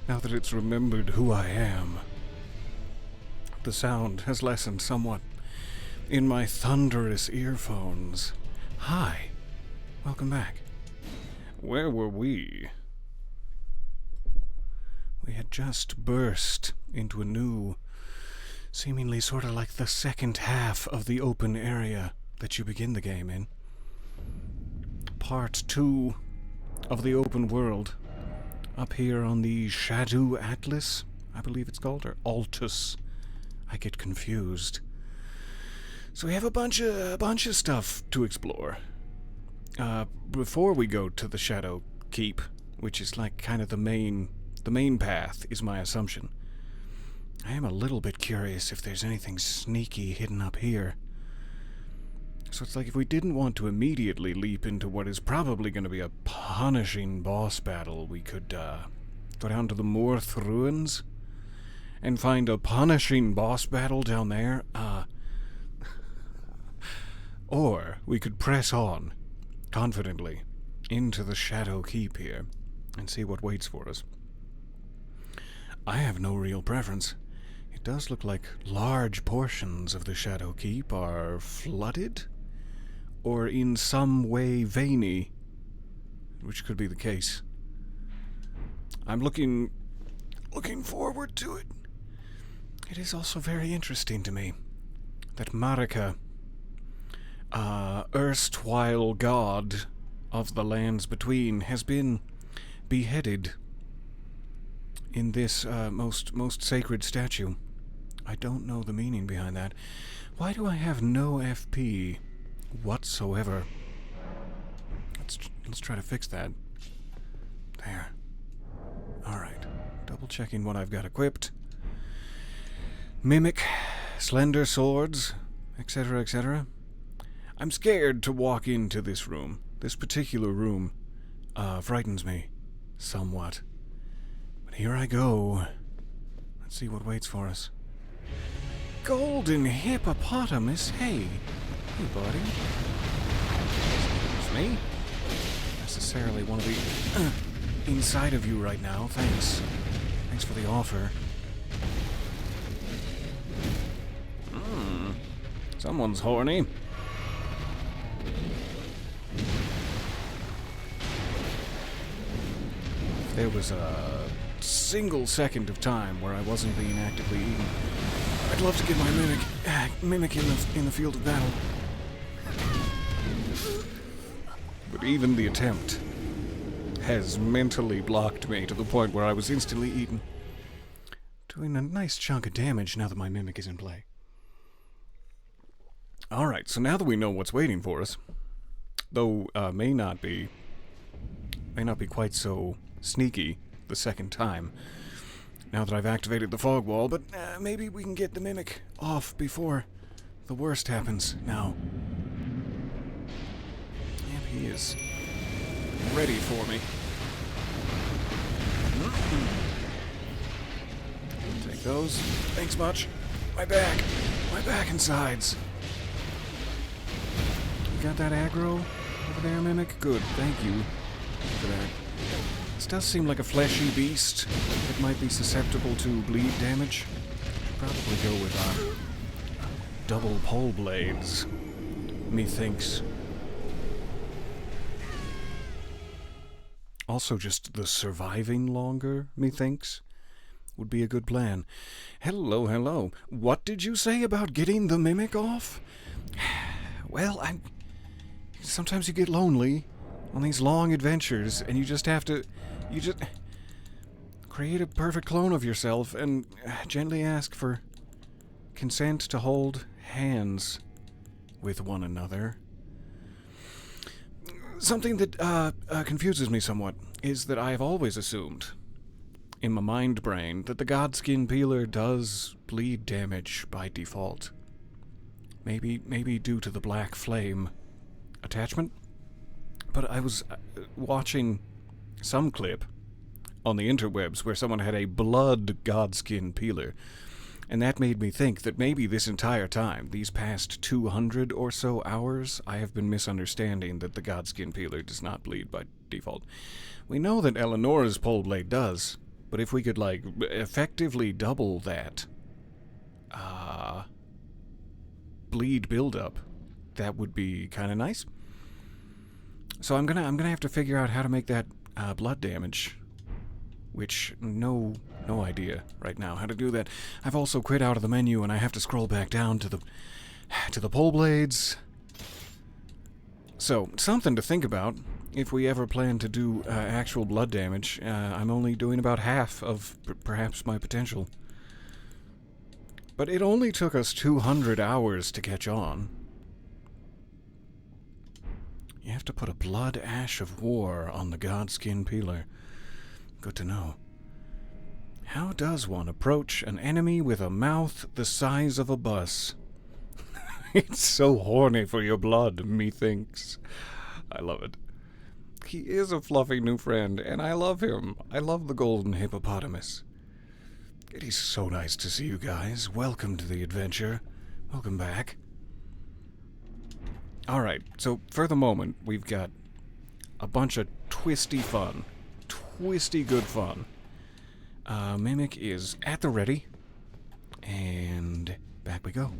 now that it's remembered who I am. The sound has lessened somewhat in my thunderous earphones. Hi, welcome back. Where were we? We had just burst into a new, seemingly sort of like the second half of the open area that you begin the game in. Part 2 of the open world. Up here on the Shadow Atlas, I believe it's called, or Altus. I get confused. So we have a bunch of stuff to explore. Before we go to the Shadow Keep, which is like kind of the main path, is my assumption. I am a little bit curious if there's anything sneaky hidden up here. So it's like if we didn't want to immediately leap into what is probably going to be a punishing boss battle, we could go down to the Morth Ruins and find a punishing boss battle down there. Or we could press on confidently into the Shadow Keep here and see what waits for us. I have no real preference. It does look like large portions of the Shadow Keep are flooded or in some way veiny, which could be the case. I'm looking forward to it. It is also very interesting to me that Marika, erstwhile god of the lands between, has been beheaded in this most sacred statue. I don't know the meaning behind that. Why do I have no FP whatsoever? Let's try to fix that. There. Alright. Double checking what I've got equipped. Mimic, slender swords, etc., etc. I'm scared to walk into this room. This particular room frightens me somewhat. But here I go. Let's see what waits for us. Golden hippopotamus, hey. Hey, buddy. It's me? Necessarily want to be inside of you right now. Thanks. Thanks for the offer. Someone's horny. If there was a single second of time where I wasn't being actively eaten, I'd love to get my mimic in the field of battle. But even the attempt has mentally blocked me to the point where I was instantly eaten, doing a nice chunk of damage now that my mimic is in play. Alright, so now that we know what's waiting for us, though may not be quite so sneaky the second time, now that I've activated the fog wall, but maybe we can get the mimic off before the worst happens now. Yep, he is ready for me. Take those. Thanks much. My back and sides. You got that aggro over there, Mimic? Good, thank you for that. This does seem like a fleshy beast that might be susceptible to bleed damage. Should probably go with double pole blades, methinks. Also, just the surviving longer, methinks, would be a good plan. Hello, hello. What did you say about getting the mimic off? Well, sometimes you get lonely on these long adventures, and you just create a perfect clone of yourself and gently ask for consent to hold hands with one another. Something that confuses me somewhat is that I have always assumed, in my mind brain, that the Godskin Peeler does bleed damage by default. Maybe due to the black flame attachment? But I was watching some clip on the interwebs where someone had a blood Godskin Peeler, and that made me think that maybe this entire time, these past 200 or so hours, I have been misunderstanding that the Godskin Peeler does not bleed by default. We know that Eleonora's pole blade does, But if we could, like, effectively double that bleed buildup, that would be kind of nice. So I'm gonna have to figure out how to make that blood damage, which no idea right now how to do that. I've also quit out of the menu, and I have to scroll back down to the pole blades. So something to think about if we ever plan to do actual blood damage. I'm only doing about half of perhaps my potential. But it only took us 200 hours to catch on. You have to put a blood ash of war on the godskin peeler. Good to know. How does one approach an enemy with a mouth the size of a bus? It's so horny for your blood, methinks. I love it. He is a fluffy new friend, and I love him. I love the golden hippopotamus. It is so nice to see you guys. Welcome to the adventure. Welcome back. Alright, so for the moment, we've got a bunch of twisty fun. Twisty good fun. Mimic is at the ready. And back we go.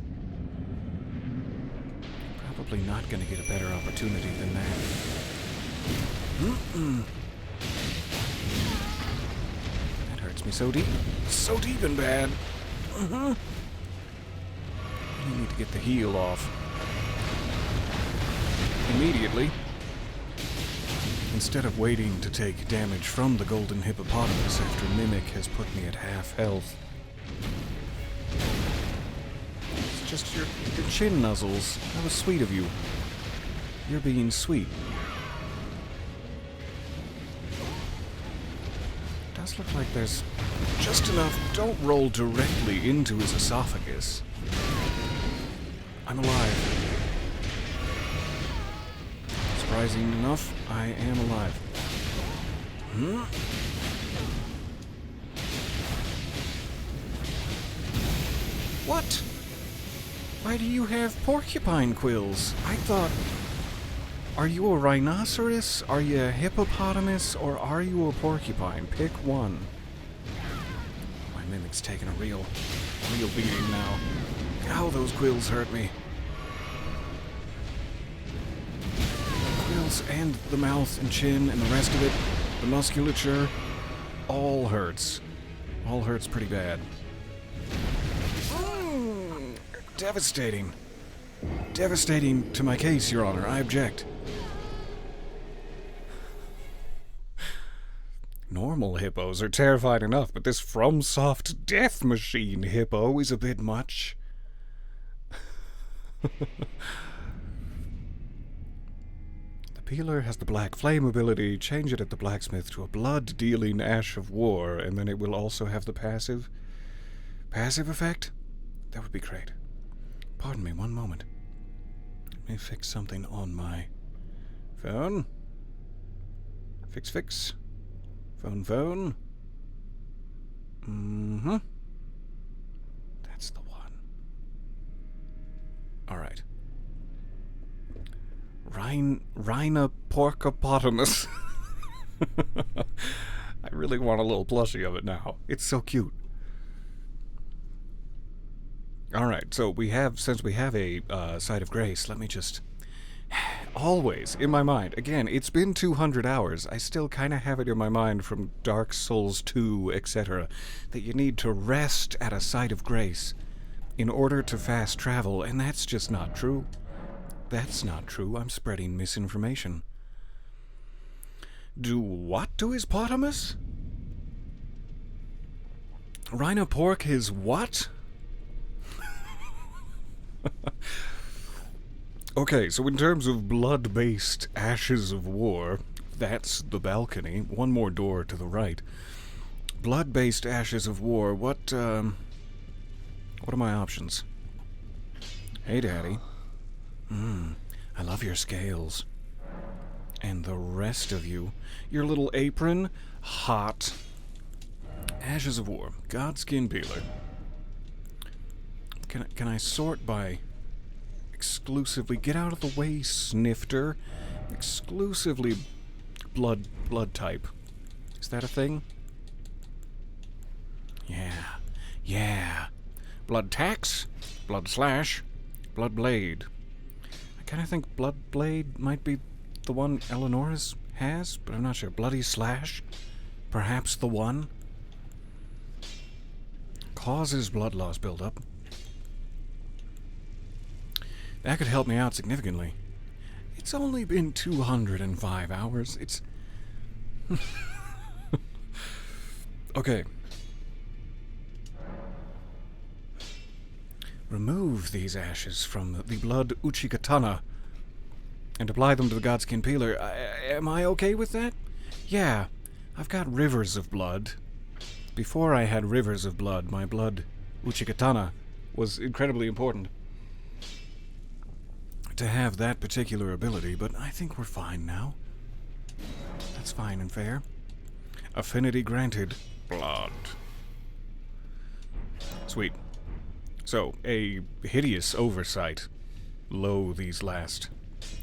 Probably not going to get a better opportunity than that. That hurts me so deep. So deep and bad. I need to get the heal off immediately, instead of waiting to take damage from the golden hippopotamus after Mimic has put me at half health. It's just your chin nuzzles. That was sweet of you. You're being sweet. It does look like there's just enough. Don't roll directly into his esophagus. I'm alive. Surprising enough, I am alive. What? Why do you have porcupine quills? I thought... Are you a rhinoceros? Are you a hippopotamus? Or are you a porcupine? Pick one. My Mimic's taking a real beating now. Ow, those quills hurt me. And the mouth and chin and the rest of it, the musculature, all hurts. All hurts pretty bad. Devastating. Devastating to my case, Your Honor. I object. Normal hippos are terrified enough, but this FromSoft death machine hippo is a bit much. Peeler has the black flame ability. Change it at the blacksmith to a blood-dealing ash of war, and then it will also have the passive effect? That would be great. Pardon me, one moment. Let me fix something on my phone. Fix. Phone. That's the one. Alright. Rhina porcopotamus. I really want a little plushie of it now. It's so cute. Alright, so since we have a site of grace, let me just... Always, in my mind, again, it's been 200 hours, I still kind of have it in my mind from Dark Souls 2, etc., that you need to rest at a site of grace in order to fast travel, and that's just not true. That's not true. I'm spreading misinformation. Do what to his potamus? Rhino pork his what? Okay, so in terms of blood-based ashes of war, that's the balcony. One more door to the right. Blood-based ashes of war. What are my options? Hey, Daddy. I love your scales. And the rest of you. Your little apron. Hot. Ashes of War. Godskin Peeler. Can I sort by exclusively... Get out of the way, snifter. Exclusively blood type. Is that a thing? Yeah. Blood Tax, Blood Slash, Blood Blade. I kind of think Blood Blade might be the one Eleanor's has, but I'm not sure. Bloody Slash? Perhaps the one? Causes blood loss buildup. That could help me out significantly. It's only been 205 hours. It's... Okay. Remove these ashes from the blood Uchikatana and apply them to the Godskin Peeler. Am I okay with that? Yeah, I've got rivers of blood. Before I had rivers of blood, my blood Uchikatana was incredibly important to have that particular ability, but I think we're fine now. That's fine and fair. Affinity granted. Blood. Sweet. So, a hideous oversight. Lo, these last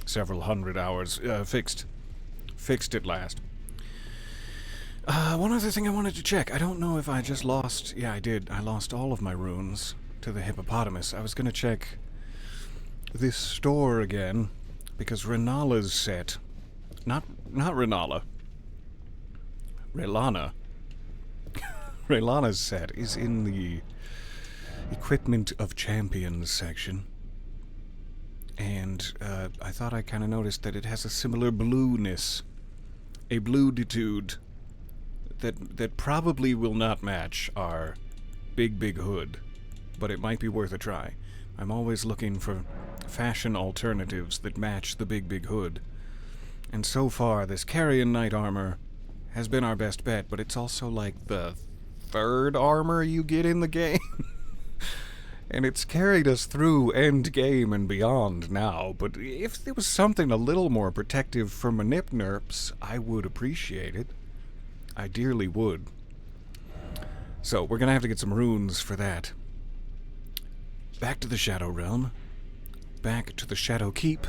several hundred hours. Fixed. Fixed at last. One other thing I wanted to check. I don't know if I just lost... Yeah, I did. I lost all of my runes to the hippopotamus. I was gonna check this store again, because Renala's set... Not Renala. Relana. Relana's set is in the Equipment of Champions section. And I thought I kind of noticed that it has a similar blueness. A blueditude that probably will not match our big hood. But it might be worth a try. I'm always looking for fashion alternatives that match the big hood. And so far, this Carrion Knight armor has been our best bet, but it's also like the third armor you get in the game. And it's carried us through endgame and beyond now, but if there was something a little more protective for Manip Nerps, I would appreciate it. I dearly would. So, we're gonna have to get some runes for that. Back to the Shadow Realm. Back to the Shadow Keep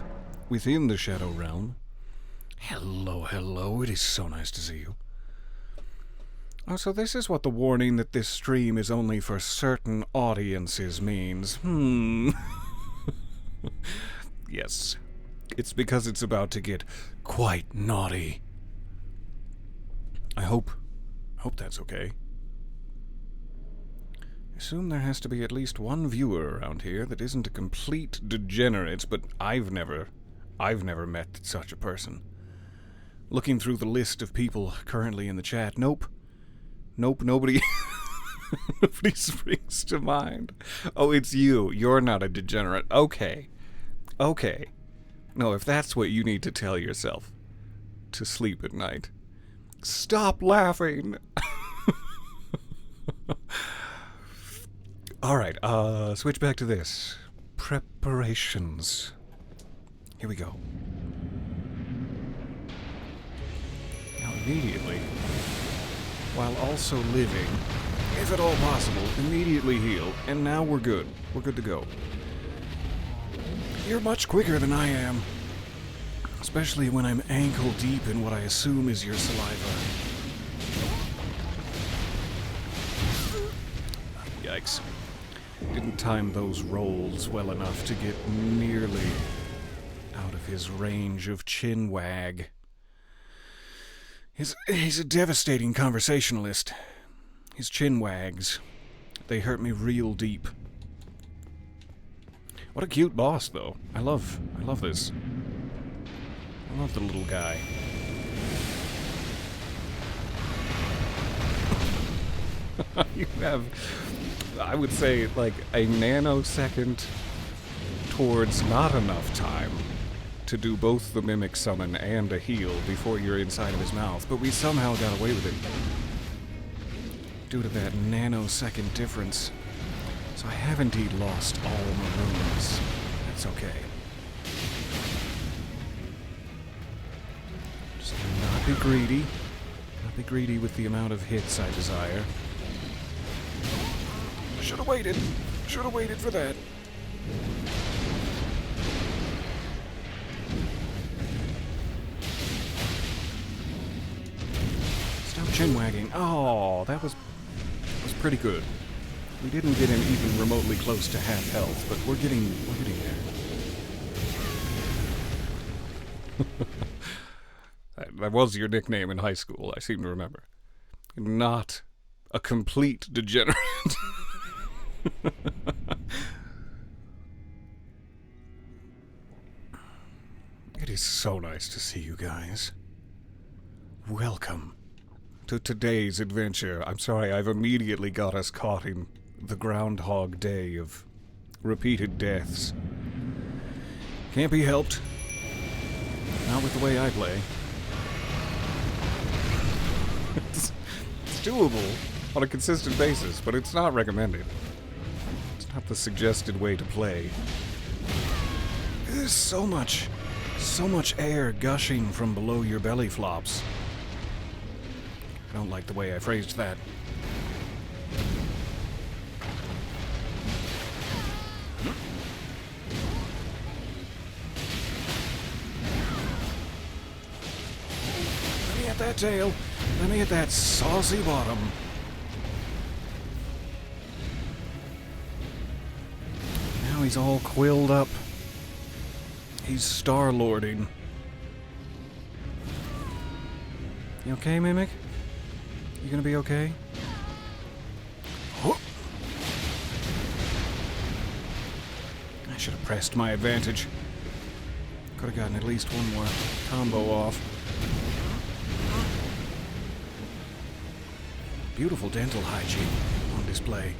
within the Shadow Realm. Hello, hello. It is so nice to see you. Oh, so this is what the warning that this stream is only for certain audiences means. Yes. It's because it's about to get quite naughty. I hope that's okay. I assume there has to be at least one viewer around here that isn't a complete degenerate, but I've never met such a person. Looking through the list of people currently in the chat, nope, nobody springs to mind. Oh, it's you. You're not a degenerate. Okay. No, if that's what you need to tell yourself to sleep at night, stop laughing. Alright, switch back to this. Preparations. Here we go. Now immediately, while also living, if at all possible, immediately heal, and now we're good. We're good to go. You're much quicker than I am. Especially when I'm ankle deep in what I assume is your saliva. Yikes. Didn't time those rolls well enough to get nearly out of his range of chin wag. He's a devastating conversationalist. His chin wags. They hurt me real deep. What a cute boss, though. I love this. I love the little guy. You have, I would say, like a nanosecond towards not enough time to do both the Mimic Summon and a heal before you're inside of his mouth, but we somehow got away with it due to that nanosecond difference. So I have indeed lost all my runes. That's okay. Just not be greedy. Not be greedy with the amount of hits I desire. Should have waited. Should have waited for that. Stop chin wagging. Oh, that was pretty good. We didn't get him even remotely close to half health, but we're getting there. That was your nickname in high school, I seem to remember. Not a complete degenerate. It is so nice to see you guys. Welcome to today's adventure. I'm sorry, I've immediately got us caught in the Groundhog Day of repeated deaths. Can't be helped. Not with the way I play. It's doable on a consistent basis, but it's not recommended. It's not the suggested way to play. There's so much air gushing from below your belly flops. I don't like the way I phrased that. Let me hit that tail. Let me hit that saucy bottom. Now he's all quilled up. He's star-lording. You okay, Mimic? You gonna be okay? Oh. I should have pressed my advantage. Could have gotten at least one more combo off. Beautiful dental hygiene on display.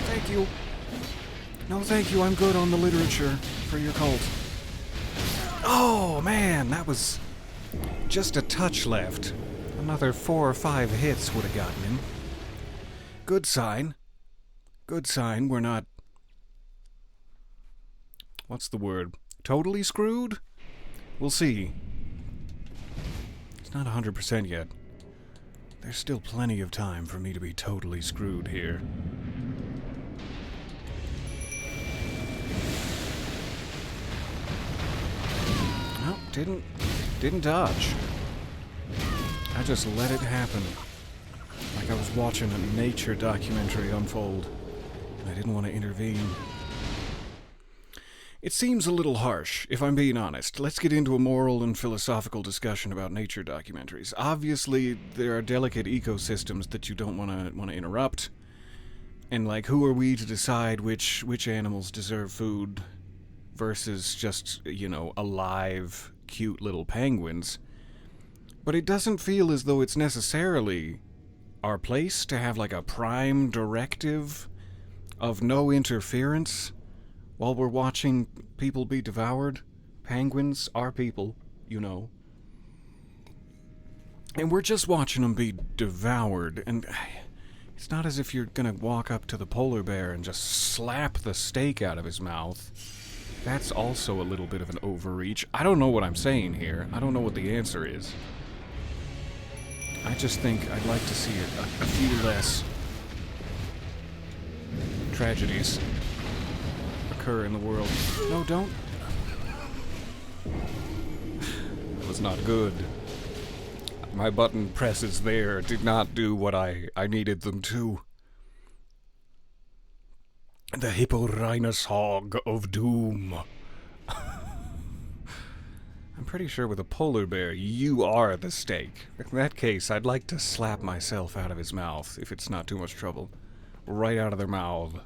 Thank you. No, thank you. I'm good on the literature for your cult. Oh, man, that was just a touch left. Another 4 or 5 hits would have gotten him. Good sign. Good sign. We're not... What's the word? Totally screwed? We'll see. It's not 100% yet. There's still plenty of time for me to be totally screwed here. No, didn't dodge. I just let it happen. Like I was watching a nature documentary unfold, and I didn't want to intervene. It seems a little harsh, if I'm being honest. Let's get into a moral and philosophical discussion about nature documentaries. Obviously, there are delicate ecosystems that you don't want to interrupt. And, like, who are we to decide which animals deserve food versus just, you know, alive, cute little penguins? But it doesn't feel as though it's necessarily our place to have, like, a prime directive of no interference while we're watching people be devoured. Penguins are people, you know. And we're just watching them be devoured, and it's not as if you're gonna walk up to the polar bear and just slap the steak out of his mouth. That's also a little bit of an overreach. I don't know what I'm saying here. I don't know what the answer is. I just think I'd like to see a few less tragedies occur in the world. No, don't. That was not good. My button presses there did not do what I needed them to. The Hipporhinus hog of doom. I'm pretty sure with a polar bear, you are the steak. In that case, I'd like to slap myself out of his mouth, if it's not too much trouble. Right out of their mouth.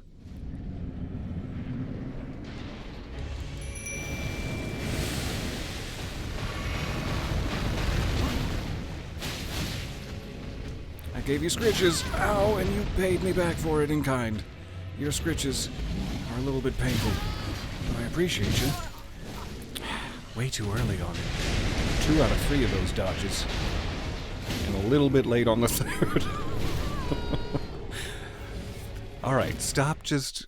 I gave you scritches, ow, and you paid me back for it in kind. Your scritches are a little bit painful, but I appreciate you. Way too early on it. 2 out of 3 of those dodges. And a little bit late on the 3rd. Alright, stop just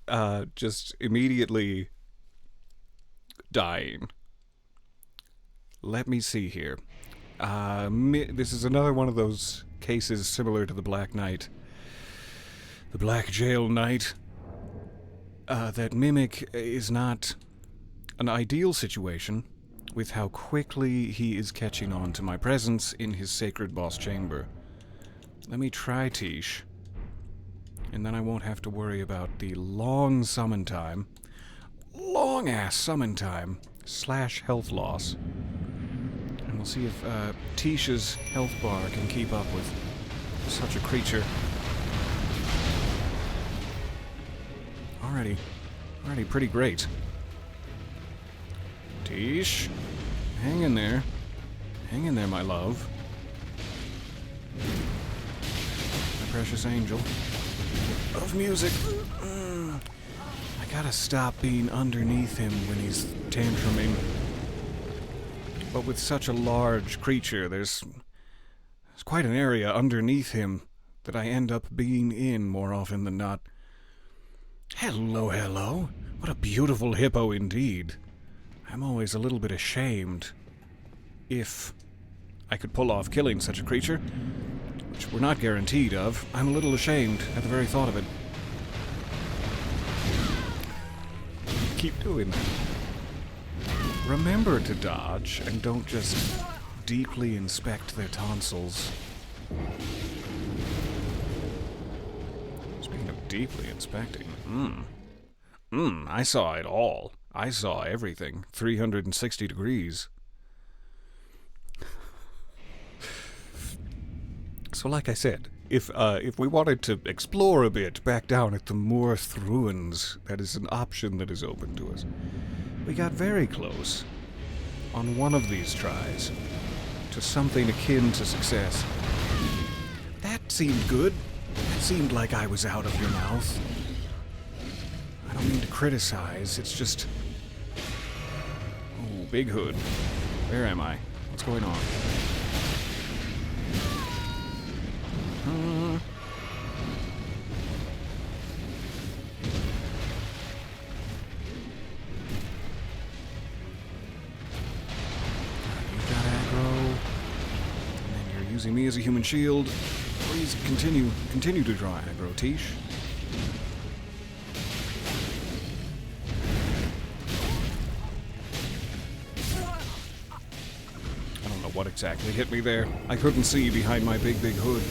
immediately dying. Let me see here. This is another one of those cases similar to the Black Knight. The Black Jail Knight. That Mimic is not an ideal situation with how quickly he is catching on to my presence in his sacred boss chamber. Let me try Tish. And then I won't have to worry about the long summon time. Long-ass summon time. / health loss. And we'll see if Tish's health bar can keep up with such a creature. Already pretty great. Tish, hang in there. Hang in there, my love. My precious angel of music. I gotta stop being underneath him when he's tantruming. But with such a large creature, there's quite an area underneath him that I end up being in more often than not. Hello, hello. What a beautiful hippo indeed. I'm always a little bit ashamed if I could pull off killing such a creature, which we're not guaranteed of. I'm a little ashamed at the very thought of it. Keep doing that. Remember to dodge, and don't just deeply inspect their tonsils. Speaking of deeply inspecting, I saw it all. I saw everything. 360 degrees. So like I said, if we wanted to explore a bit back down at the Moorth Ruins, that is an option that is open to us. We got very close on one of these tries to something akin to success. That seemed good. That seemed like I was out of your mouth. I don't mean to criticize, it's just... Oh, Big Hood. Where am I? What's going on? You've got aggro. And then you're using me as a human shield. Please continue to draw aggro, Tish. I don't know what exactly hit me there. I couldn't see behind my big hood.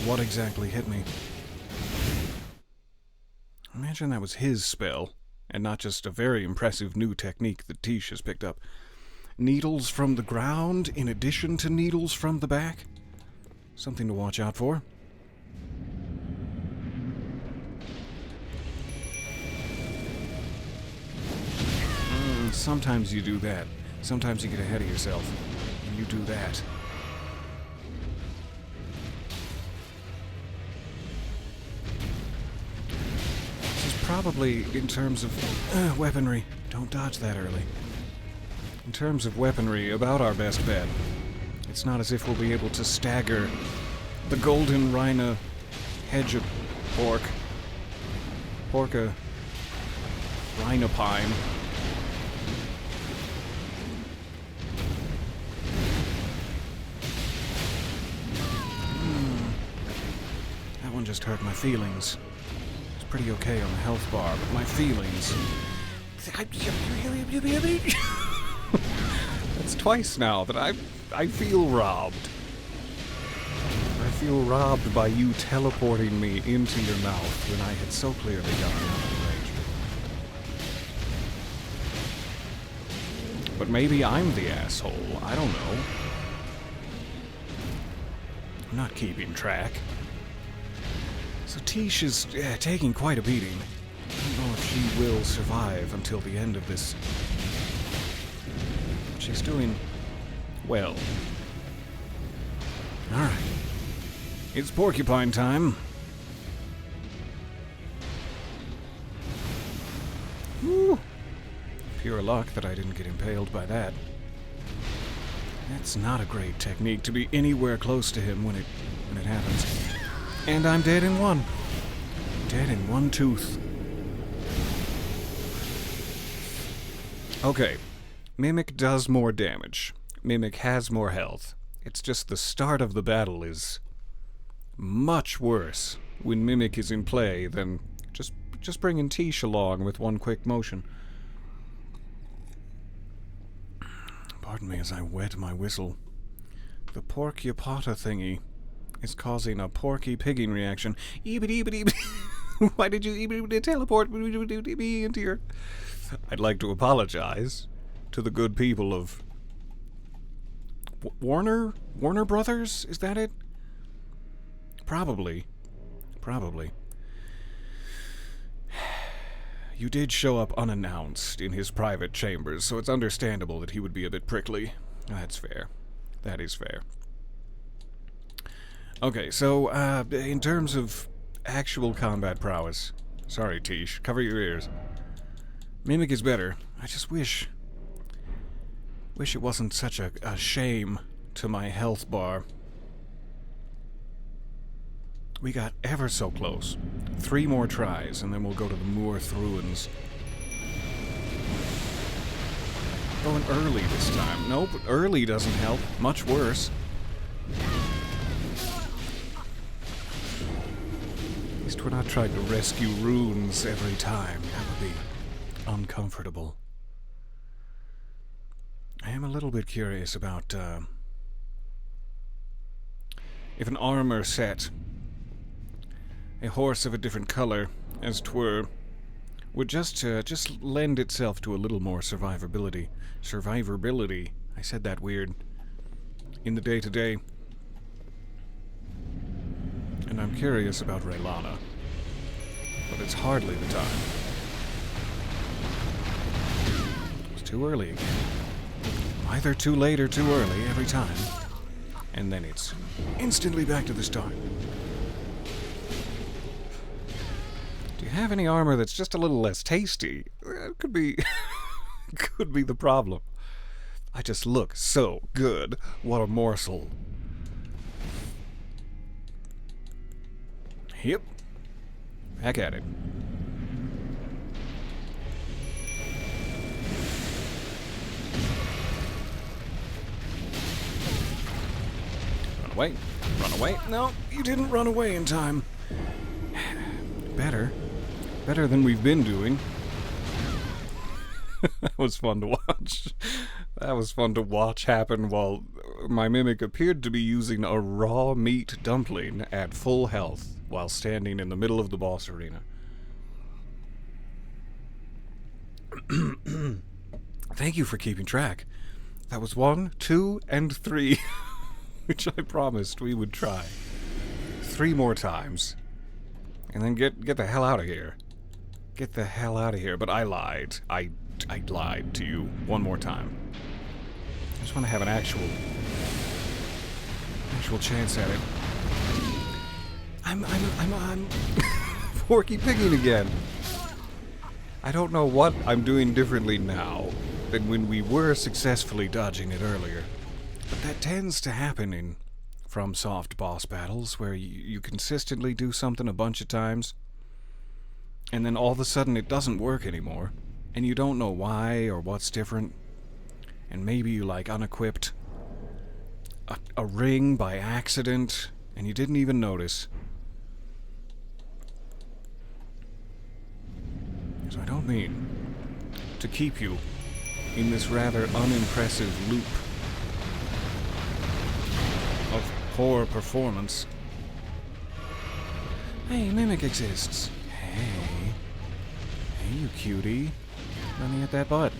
What exactly hit me? Imagine that was his spell, and not just a very impressive new technique that Tish has picked up. Needles from the ground in addition to needles from the back? Something to watch out for. Sometimes you do that. Sometimes you get ahead of yourself, and you do that. Probably, in terms of weaponry, don't dodge that early. In terms of weaponry, about our best bet. It's not as if we'll be able to stagger the golden rhina hedge porca rhinopine. That one just hurt my feelings. Pretty okay on the health bar, but my feelings... That's twice now that I feel robbed. I feel robbed by you teleporting me into your mouth when I had so clearly gotten out of range. But maybe I'm the asshole. I don't know. I'm not keeping track. So Tish is taking quite a beating. I don't know if she will survive until the end of this. She's doing well. Alright. It's porcupine time. Woo! Pure luck that I didn't get impaled by that. That's not a great technique to be anywhere close to him when it happens. And I'm dead in one. Dead in one tooth. Okay. Mimic does more damage. Mimic has more health. It's just the start of the battle is much worse when Mimic is in play than just bringing Tish along with one quick motion. Pardon me as I wet my whistle. The porcupata thingy is causing a porky pigging reaction. Why did you teleport me into your... I'd like to apologize to the good people of... Warner Brothers? Is that it? Probably. You did show up unannounced in his private chambers, so it's understandable that he would be a bit prickly. That's fair. That is fair. Okay, so, in terms of actual combat prowess... Sorry, Tish. Cover your ears. Mimic is better. I just wish it wasn't such a shame to my health bar. We got ever so close. 3 more tries, and then we'll go to the Moorth Ruins. Going early this time. Nope, early doesn't help. Much worse. At least we're not trying to rescue runes every time. That would be uncomfortable. I am a little bit curious about if an armor set, a horse of a different color, as 'twere, would just lend itself to a little more survivability. Survivability. I said that weird. In the day-to-day. And I'm curious about Raylana. But it's hardly the time. It's too early again. Either too late or too early every time. And then it's instantly back to the start. Do you have any armor that's just a little less tasty? That could be... could be the problem. I just look so good. What a morsel. Yep. Back at it. Run away. Run away. No, you didn't run away in time. Better. Better than we've been doing. That was fun to watch. That was fun to watch happen while my mimic appeared to be using a raw meat dumpling at full health while standing in the middle of the boss arena. Thank you for keeping track. That was 1, 2, and 3, which I promised we would try 3 more times, and then get the hell out of here. Get the hell out of here. But I lied. I lied to you one more time. I just want to have an actual chance at it. I'm Porky Pigging again. I don't know what I'm doing differently now than when we were successfully dodging it earlier. But that tends to happen in FromSoft boss battles, where you consistently do something a bunch of times, and then all of a sudden it doesn't work anymore, and you don't know why or what's different, and maybe you, like, unequipped a ring by accident, and you didn't even notice. So I don't mean to keep you in this rather unimpressive loop of poor performance. Hey, Mimic exists. Hey. Hey, you cutie. Let me at that butt.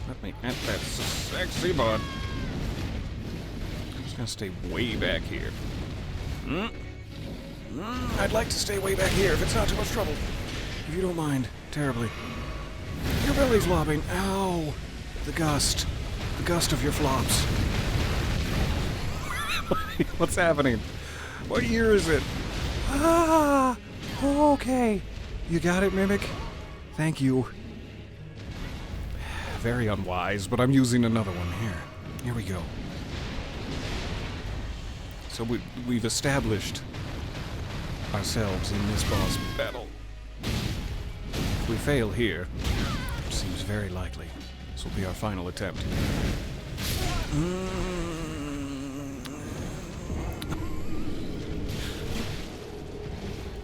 Let me at that sexy butt. I'm just gonna stay way back here. I'd like to stay way back here if it's not too much trouble. If you don't mind, terribly. Your belly flopping. Ow! The gust. The gust of your flops. What's happening? What year is it? Ah! Okay. You got it, Mimic? Thank you. Very unwise, but I'm using another one here. Here we go. So we've established ourselves in this boss battle. If we fail here, which seems very likely, this will be our final attempt.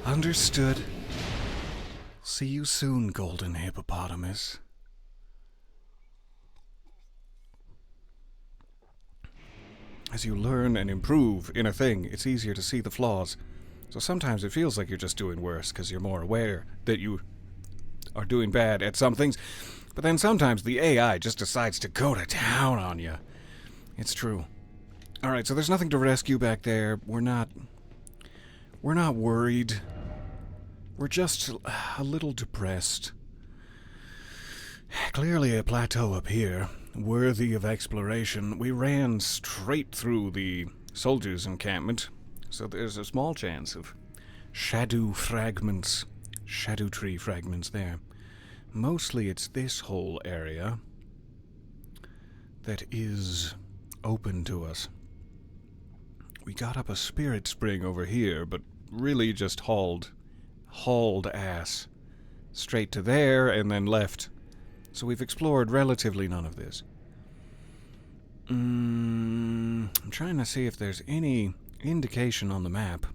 Understood. See you soon, golden hippopotamus. as you learn and improve in a thing, it's easier to see the flaws. So sometimes it feels like you're just doing worse because you're more aware that you are doing bad at some things. But then sometimes the AI just decides to go to town on you. It's true. Alright, so there's nothing to rescue back there. We're not worried. We're just a little depressed. Clearly a plateau up here, worthy of exploration. We ran straight through the soldiers' encampment, so there's a small chance of shadow fragments, shadow tree fragments there. Mostly it's this whole area that is open to us. We got up a spirit spring over here, but really just hauled ass straight to there and then left. So we've explored relatively none of this. I'm trying to see if there's any indication on the map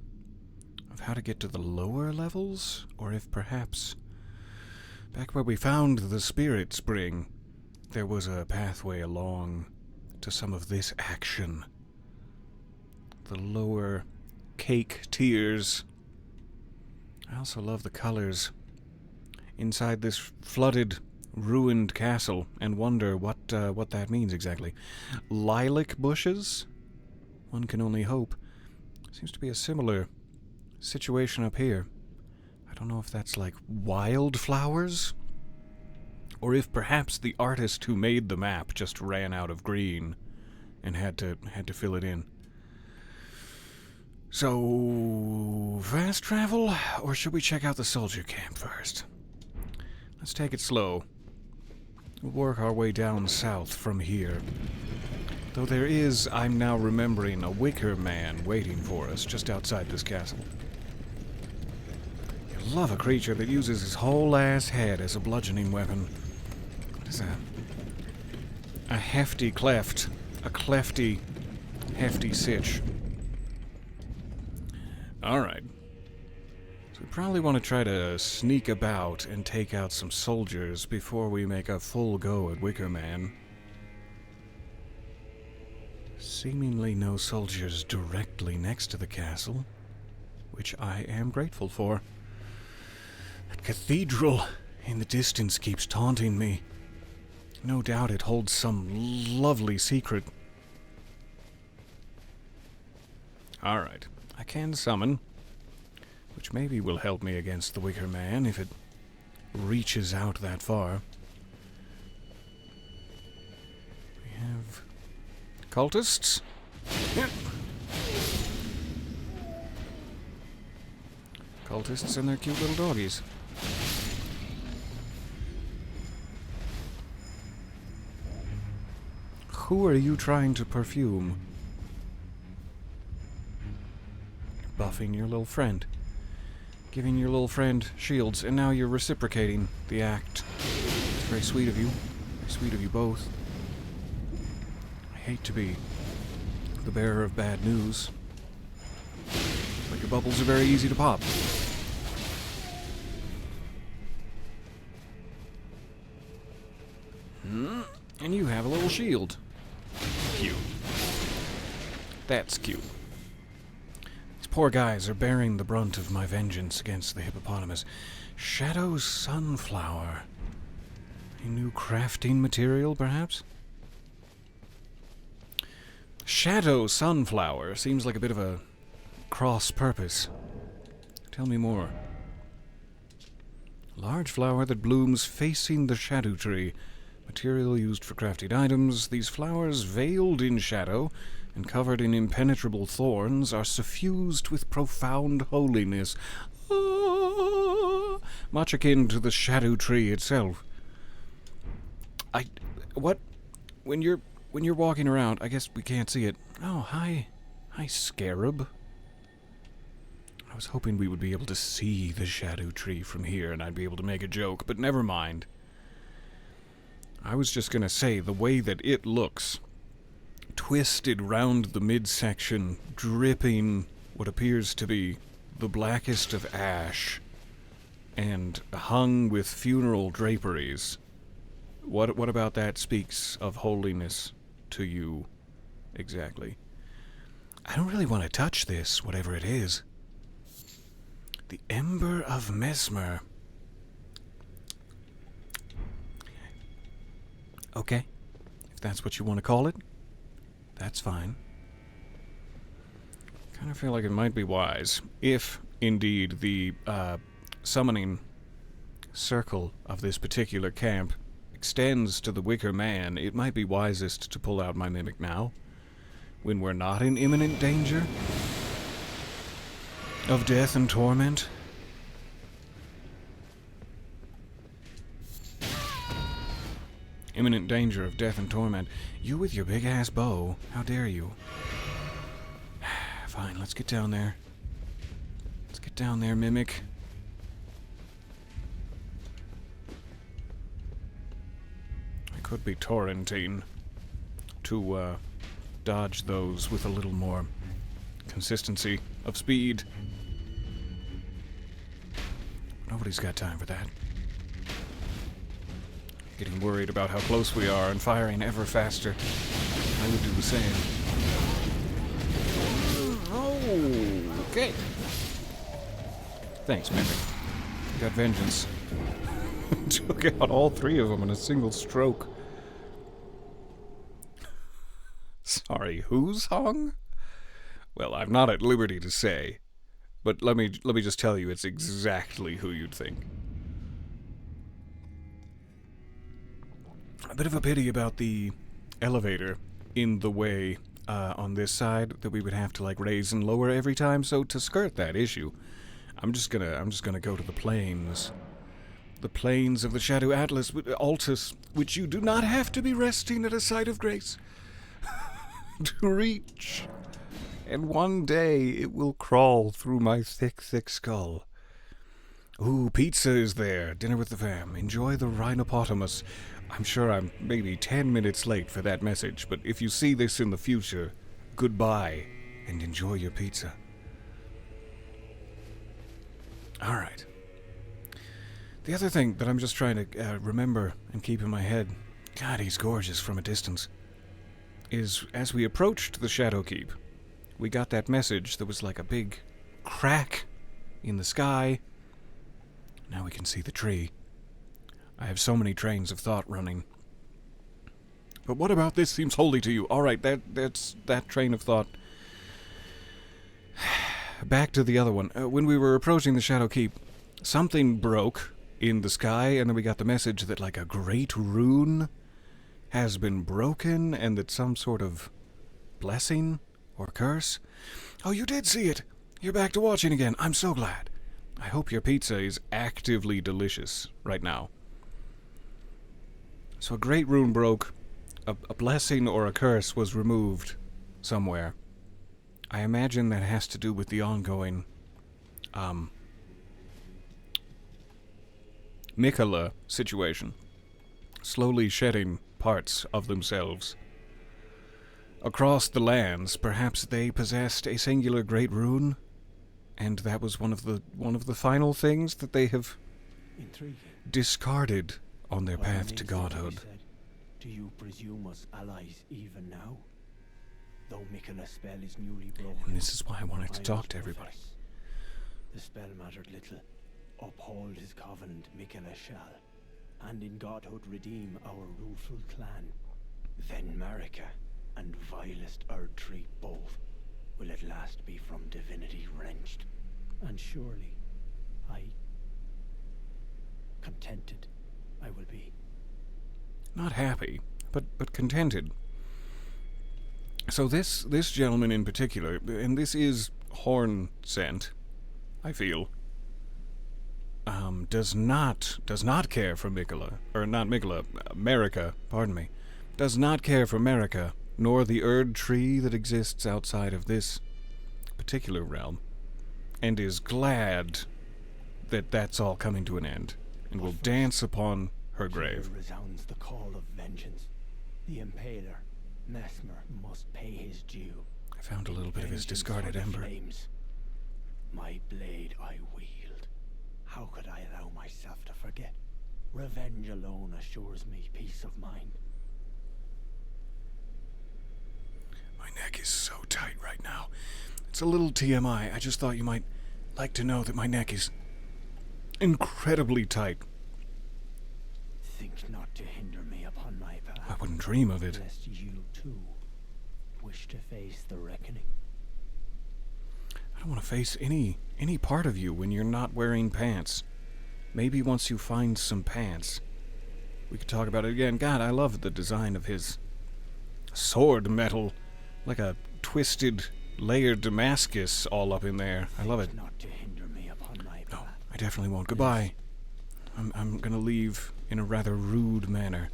of how to get to the lower levels, or if perhaps back where we found the spirit spring, there was a pathway along to some of this action. The lower cake tiers. I also love the colors inside this flooded, ruined castle, and wonder what that means exactly. Lilac bushes? One can only hope. Seems to be a similar situation up here. I don't know if that's like wildflowers, or if perhaps the artist who made the map just ran out of green and had to fill it in. So, fast travel, or should we check out the soldier camp first? Let's take it slow. We'll work our way down south from here. Though there is, I'm now remembering, a wicker man waiting for us just outside this castle. You love a creature that uses his whole ass head as a bludgeoning weapon. What is that? A hefty cleft. A clefty, hefty sitch. Alright. So we probably want to try to sneak about and take out some soldiers before we make a full go at Wicker Man. Seemingly no soldiers directly next to the castle, which I am grateful for. That cathedral in the distance keeps taunting me. No doubt it holds some lovely secret. Alright. I can summon, which maybe will help me against the Wicker Man if it reaches out that far. We have cultists. Cultists and their cute little doggies. Who are you trying to perfume? Buffing your little friend. Giving your little friend shields, and now you're reciprocating the act. It's very sweet of you. Very sweet of you both. I hate to be the bearer of bad news, but your bubbles are very easy to pop. And you have a little shield. Cute. That's cute. These poor guys are bearing the brunt of my vengeance against the hippopotamus. Shadow sunflower. A new crafting material, perhaps? Shadow sunflower seems like a bit of a cross purpose. Tell me more. Large flower that blooms facing the shadow tree. Material used for crafted items. These flowers, veiled in shadow and covered in impenetrable thorns, are suffused with profound holiness. Much akin to the shadow tree itself. When you're walking around, I guess we can't see it. Oh, hi, Scarab. I was hoping we would be able to see the shadow tree from here and I'd be able to make a joke, but never mind. I was just gonna say, the way that it looks, twisted round the midsection, dripping what appears to be the blackest of ash, and hung with funeral draperies. What about that speaks of holiness to you, exactly? I don't really want to touch this, whatever it is. The Ember of Mesmer. Okay. If that's what you want to call it, that's fine. Kind of feel like it might be wise, if indeed the summoning circle of this particular camp extends to the Wicker Man, it might be wisest to pull out my mimic now, when we're not in imminent danger of death and torment. Imminent danger of death and torment. You with your big-ass bow. How dare you? Fine, let's get down there. Let's get down there, Mimic. I could be torrenting to dodge those with a little more consistency of speed. Nobody's got time for that. Getting worried about how close we are and firing ever faster. I would do the same. Oh, okay. Thanks, Mimic. Got vengeance. Took out all three of them in a single stroke. Sorry, who's hung? Well, I'm not at liberty to say, but let me just tell you, it's exactly who you'd think. A bit of a pity about the elevator in the way on this side that we would have to like raise and lower every time. So to skirt that issue, I'm just gonna go to the plains. The plains of the Shadow Atlas, Altus, which you do not have to be resting at a site of grace to reach. And one day it will crawl through my thick, thick skull. Ooh, pizza is there. Dinner with the fam. Enjoy the rhinopotamus. I'm sure I'm maybe 10 minutes late for that message, but if you see this in the future, goodbye and enjoy your pizza. Alright. The other thing that I'm just trying to remember and keep in my head, God, he's gorgeous from a distance, is as we approached the Shadow Keep, we got that message that was like a big crack in the sky. Now we can see the tree. I have so many trains of thought running. But what about this seems holy to you? Alright, that's that train of thought. Back to the other one. When we were approaching the Shadow Keep, something broke in the sky, and then we got the message that like a great rune has been broken, and that some sort of blessing or curse. Oh, you did see it! You're back to watching again. I'm so glad. I hope your pizza is actively delicious right now. So a great rune broke, a blessing or a curse was removed somewhere. I imagine that has to do with the ongoing, Mikola situation. Slowly shedding parts of themselves. Across the lands, perhaps they possessed a singular great rune, and that was one of the final things that they have discarded on their path to godhood. Do you presume us allies even now? Though Mikola's spell is newly broken. And this is why I wanted to talk to everybody. The spell mattered little. Uphold his covenant, Mikola shall, and in godhood redeem our rueful clan. Then Marika and vilest Erdtree both will at last be from divinity wrenched. And surely, contented I will be. Not happy, but contented. So this gentleman in particular, and this is horn scent, I feel, does not care for Mikola, or not Mikola, Marika, pardon me, does not care for Marika, nor the Erdtree that exists outside of this particular realm, and is glad that that's all coming to an end, and will dance upon her grave. Here resounds the call of vengeance. The Impaler, Mesmer, must pay his due. I found a little bit of his discarded ember. Flames. My blade I wield. How could I allow myself to forget? Revenge alone assures me peace of mind. My neck is so tight right now. It's a little TMI. I just thought you might like to know that my neck is incredibly tight. Think not to hinder me upon my path. I wouldn't dream of it. Lest you, too, wish to face the reckoning. I don't want to face any part of you when you're not wearing pants. Maybe once you find some pants, we could talk about it again. God, I love the design of his sword metal. Like a twisted, layered Damascus all up in there. I love it. Not to hinder me upon my path. No, I definitely won't. Goodbye. I'm gonna leave in a rather rude manner.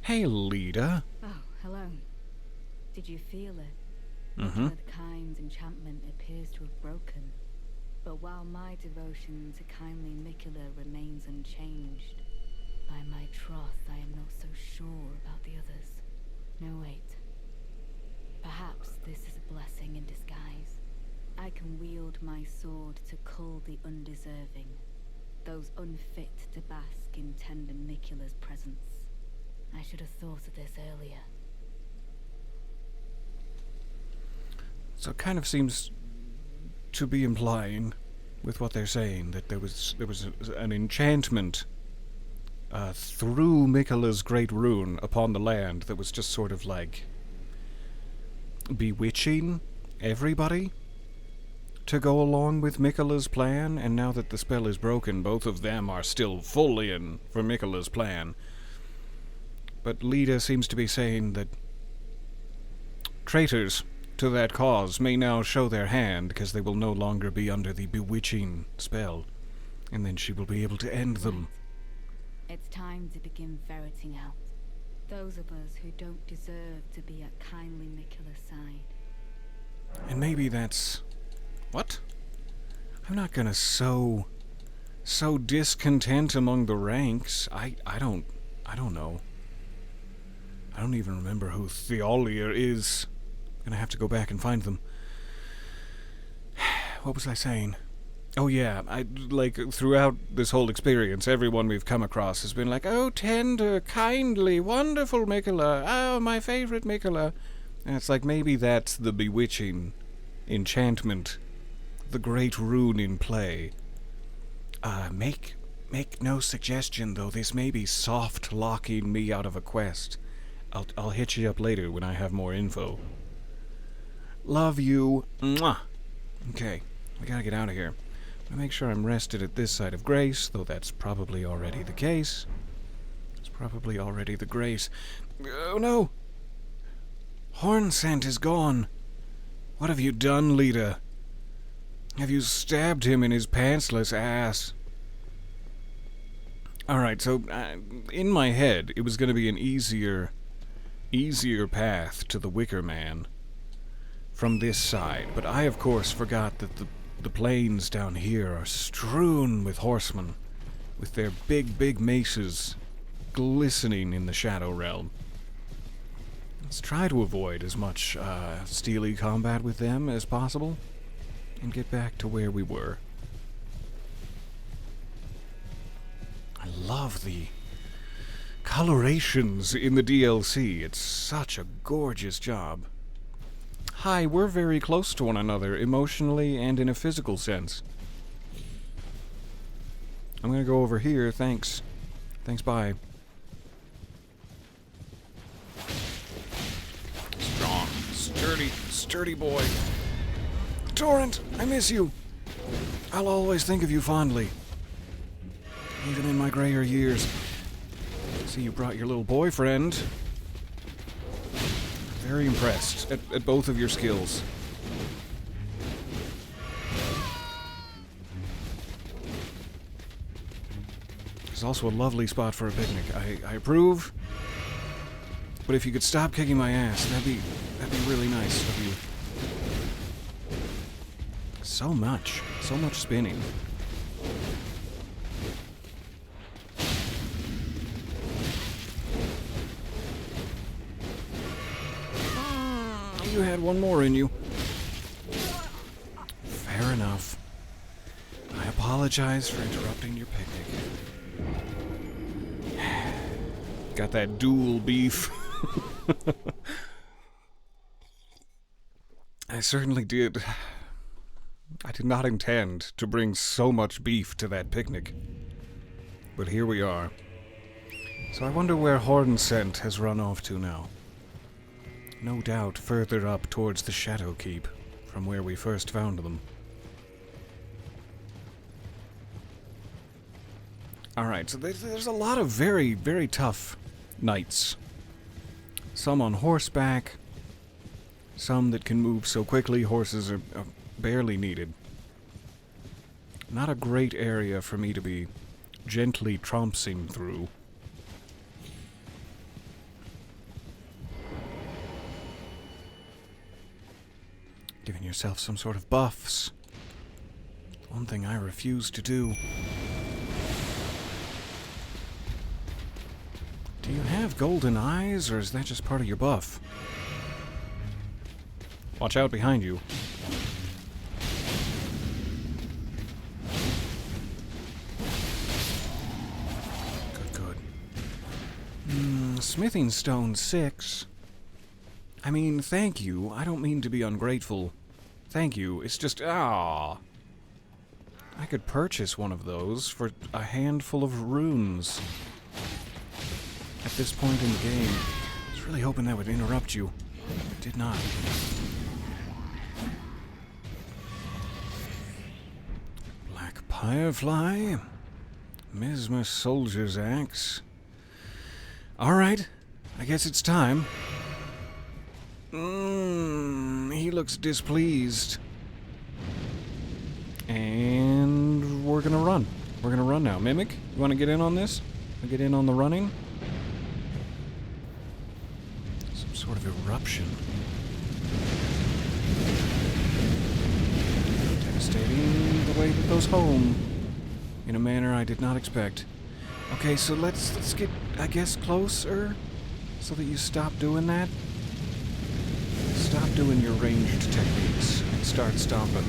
Hey, Lita. Oh, hello. Did you feel it? Mm-hmm. The Kind's enchantment appears to have broken. But while my devotion to kindly Mikula remains unchanged, by my troth I am not so sure about the others. No, wait. Perhaps this is a blessing in disguise. I can wield my sword to cull the undeserving, those unfit to bask in tender Mikula's presence. I should have thought of this earlier. So it kind of seems to be implying, with what they're saying, that there was an enchantment through Mikula's great rune upon the land that was just sort of like bewitching everybody to go along with Mikula's plan, and now that the spell is broken, both of them are still full in for Mikula's plan. But Lita seems to be saying that traitors to that cause may now show their hand, because they will no longer be under the bewitching spell, and then she will be able to end them. It's time to begin ferreting out those of us who don't deserve to be at kindly Mikula's side. And maybe that's... What? I'm not gonna sow discontent among the ranks. I don't know. I don't even remember who Theolia is. I'm gonna have to go back and find them. What was I saying? Oh yeah, throughout this whole experience, everyone we've come across has been like, oh, tender, kindly, wonderful Mikula. Oh, my favorite Mikula. And it's like, maybe that's the bewitching enchantment, the great rune in play. Make no suggestion, though. This may be soft-locking me out of a quest. I'll hit you up later when I have more info. Love you. Mwah. Okay, we gotta get out of here. I make sure I'm rested at this side of grace, though that's probably already the case. It's probably already the grace. Oh no! Horn scent is gone. What have you done, Lita? Have you stabbed him in his pantsless ass? Alright, so in my head, it was going to be an easier path to the Wicker Man from this side, but I, of course, forgot that the plains down here are strewn with horsemen, with their big maces glistening in the Shadow Realm. Let's try to avoid as much steely combat with them as possible, and get back to where we were. I love the colorations in the DLC. It's such a gorgeous job. Hi, we're very close to one another, emotionally and in a physical sense. I'm gonna go over here, thanks. Thanks, bye. Strong, sturdy boy. Torrent, I miss you. I'll always think of you fondly. Even in my grayer years. See, you brought your little boyfriend. Very impressed at both of your skills. It's also a lovely spot for a picnic. I approve. But if you could stop kicking my ass, that'd be really nice of you. So much spinning. You had one more in you. Fair enough. I apologize for interrupting your picnic. Got that dual beef. I certainly did. I did not intend to bring so much beef to that picnic. But here we are. So I wonder where Hornsent has run off to now. No doubt further up towards the Shadow Keep, from where we first found them. Alright, so there's a lot of very, very tough knights. Some on horseback, some that can move so quickly horses are barely needed. Not a great area for me to be gently trompsing through. Giving yourself some sort of buffs. One thing I refuse to do. Do you have golden eyes, or is that just part of your buff? Watch out behind you. Good. Smithing stone 6. I mean, thank you. I don't mean to be ungrateful. Thank you. It's just, I could purchase one of those for a handful of runes. At this point in the game. I was really hoping that would interrupt you. It did not. Black Firefly. Mesmer Soldier's Axe. Alright. I guess it's time. He looks displeased. And we're gonna run. We're gonna run now. Mimic, you wanna get in on this? Get in on the running? Some sort of eruption. Devastating the way that goes home. In a manner I did not expect. Okay, so let's get, I guess, closer. So that you stop doing that. Stop doing your ranged techniques and start stomping.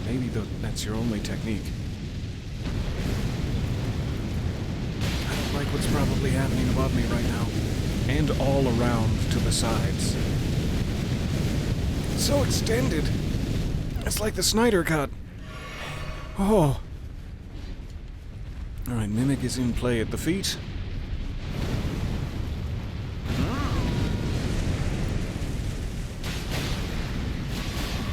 Maybe that's your only technique. I don't like what's probably happening above me right now. And all around to the sides. It's so extended. It's like the Snyder Cut. Oh. Alright, Mimic is in play at the feet.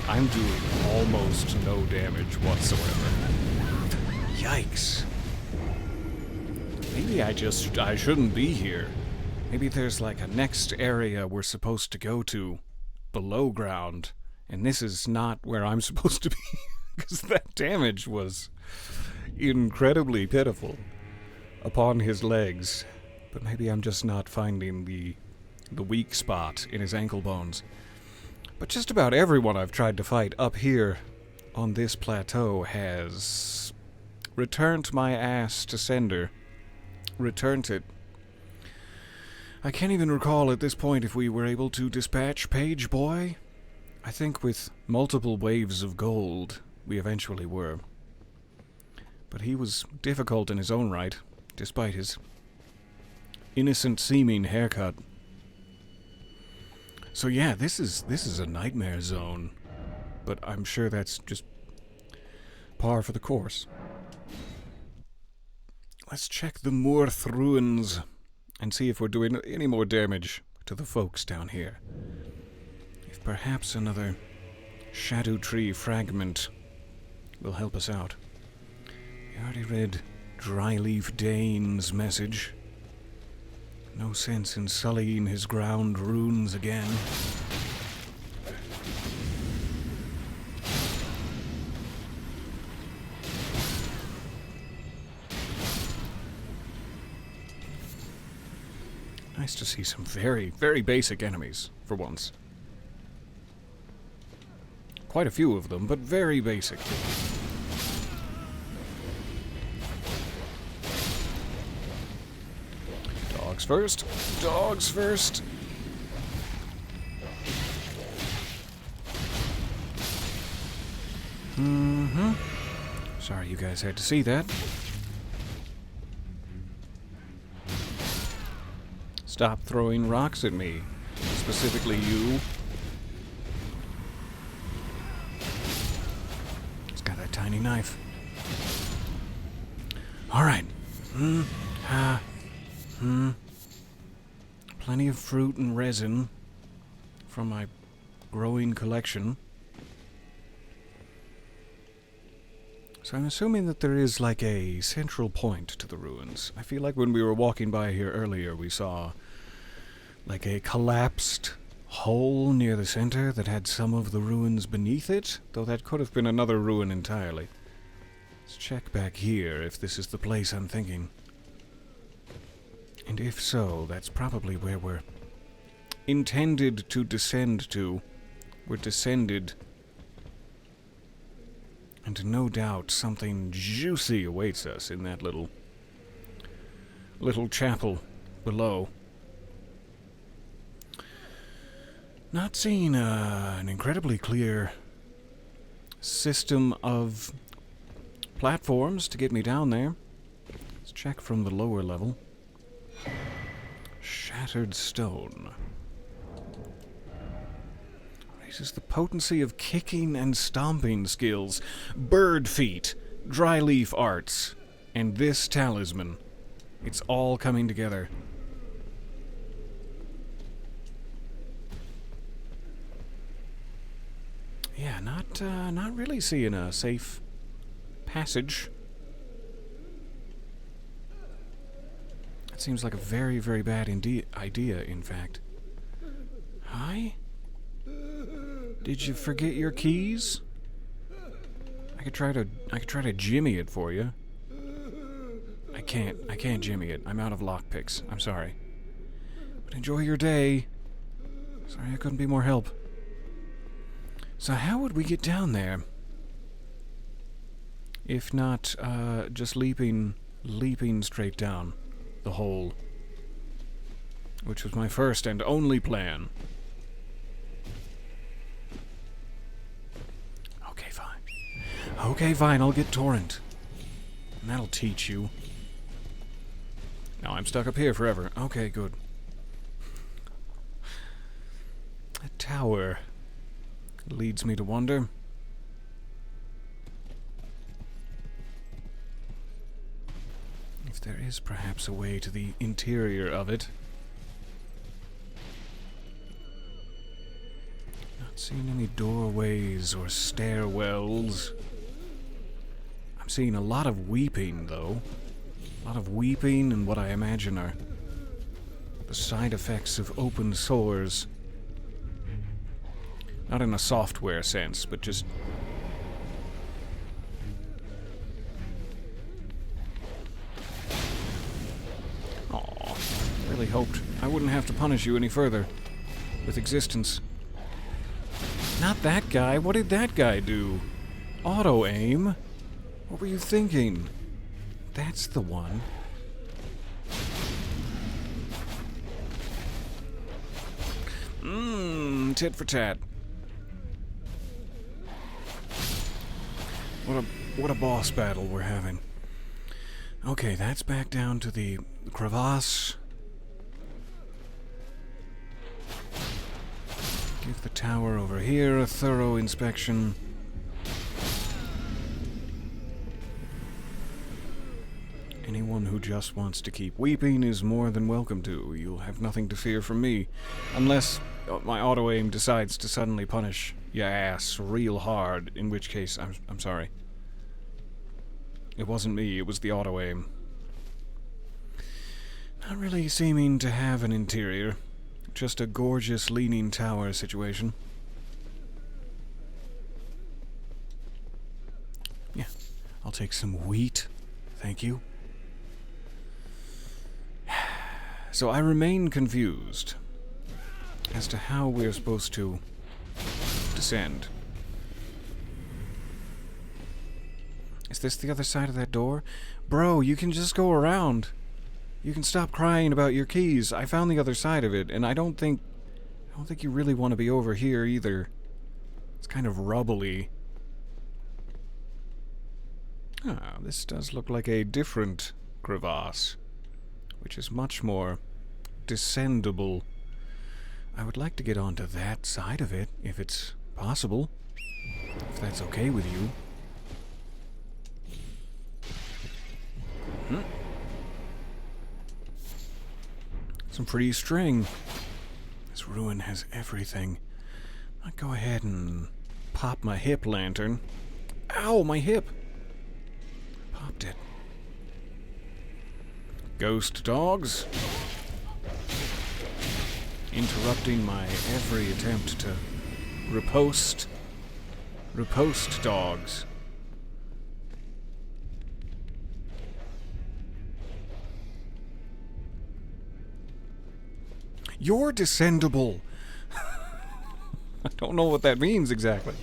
I'm doing almost no damage whatsoever. Yikes. Maybe I shouldn't be here. Maybe there's like a next area we're supposed to go to below ground, and this is not where I'm supposed to be, because that damage was incredibly pitiful upon his legs. But maybe I'm just not finding the weak spot in his ankle bones. But just about everyone I've tried to fight up here on this plateau has returned my ass to sender. Returned it. I can't even recall at this point if we were able to dispatch Page Boy. I think with multiple waves of gold, we eventually were. But he was difficult in his own right, despite his innocent-seeming haircut. So yeah, this is a nightmare zone, but I'm sure that's just par for the course. Let's check the Moorth ruins and see if we're doing any more damage to the folks down here. If perhaps another Shadow Tree fragment will help us out. We already read Dryleaf Dane's message. No sense in sullying his ground runes again. Nice to see some very, very basic enemies, for once. Quite a few of them, but very basic. Dogs first. Dogs first. Sorry you guys had to see that. Stop throwing rocks at me. Specifically you. Tiny knife. Alright. Plenty of fruit and resin from my growing collection. So I'm assuming that there is like a central point to the ruins. I feel like when we were walking by here earlier, we saw like a collapsed hole near the center that had some of the ruins beneath it, though that could have been another ruin entirely. Let's check back here if this is the place I'm thinking. And if so, that's probably where we're intended to descend to. We're descended. And no doubt something juicy awaits us in that little chapel below. Not seeing an incredibly clear system of platforms to get me down there. Let's check from the lower level. Shattered stone. Raises the potency of kicking and stomping skills. Bird feet, dry leaf arts, and this talisman. It's all coming together. Yeah, not really seeing a safe passage. That seems like a very, very bad idea, in fact. Hi? Did you forget your keys? I could try to jimmy it for you. I can't jimmy it. I'm out of lockpicks. I'm sorry. But enjoy your day. Sorry I couldn't be more help. So how would we get down there? If not, just leaping straight down the hole. Which was my first and only plan. Okay, fine, I'll get Torrent. And that'll teach you. Now I'm stuck up here forever. Okay, good. A tower leads me to wonder. If there is perhaps a way to the interior of it. Not seeing any doorways or stairwells. I'm seeing a lot of weeping, though. A lot of weeping and what I imagine are the side effects of open sores. Not in a software sense, but just... Aw, really hoped I wouldn't have to punish you any further with existence. Not that guy. What did that guy do? Auto-aim? What were you thinking? That's the one. Tit for tat. What a boss battle we're having. Okay, that's back down to the crevasse. Give the tower over here a thorough inspection. Anyone who just wants to keep weeping is more than welcome to. You'll have nothing to fear from me. Unless my auto-aim decides to suddenly punish your ass real hard, in which case, I'm sorry. It wasn't me, it was the auto-aim. Not really seeming to have an interior. Just a gorgeous leaning tower situation. Yeah, I'll take some wheat. Thank you. So I remain confused as to how we're supposed to descend. Is this the other side of that door? Bro, you can just go around. You can stop crying about your keys. I found the other side of it, and I don't think you really want to be over here either. It's kind of rubbly. Ah, this does look like a different crevasse, which is much more descendable. I would like to get onto that side of it, if it's possible. If that's okay with you. Some free string. This ruin has everything. I'll go ahead and pop my hip lantern. Ow, my hip! Popped it. Ghost dogs. Interrupting my every attempt to riposte. Riposte dogs. You're descendable. I don't know what that means exactly.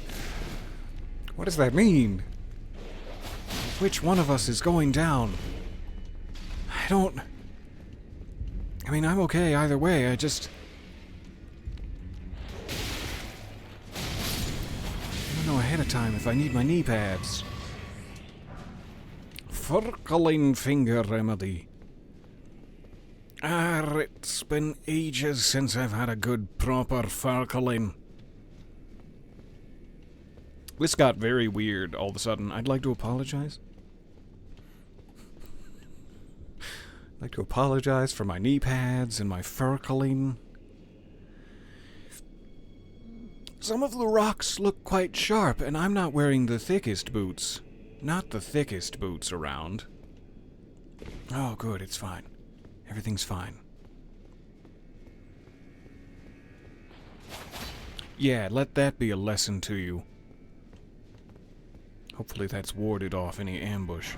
What does that mean? Which one of us is going down? I mean, I'm okay either way. I don't know ahead of time if I need my knee pads. Furkling finger remedy. It's been ages since I've had a good proper furkling. This got very weird all of a sudden. I'd like to apologize. I'd like to apologize for my knee pads and my furkling. Some of the rocks look quite sharp, and I'm not wearing the thickest boots. Not the thickest boots around. Oh, good, it's fine. Everything's fine. Yeah, let that be a lesson to you. Hopefully that's warded off any ambush.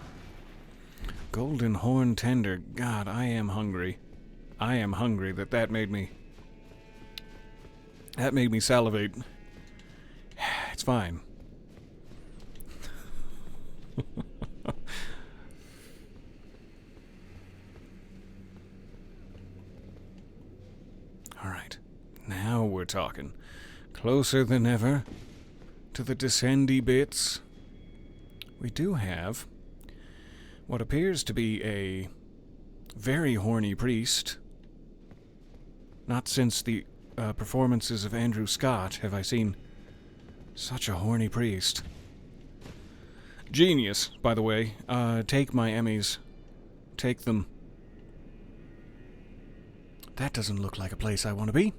Golden horn tender. God, I am hungry. I am hungry. That made me salivate. It's fine. Alright. Now we're talking. Closer than ever to the descendy bits. We do have what appears to be a very horny priest. Not since the performances of Andrew Scott have I seen such a horny priest. Genius, by the way. Take my Emmys. Take them. That doesn't look like a place I want to be.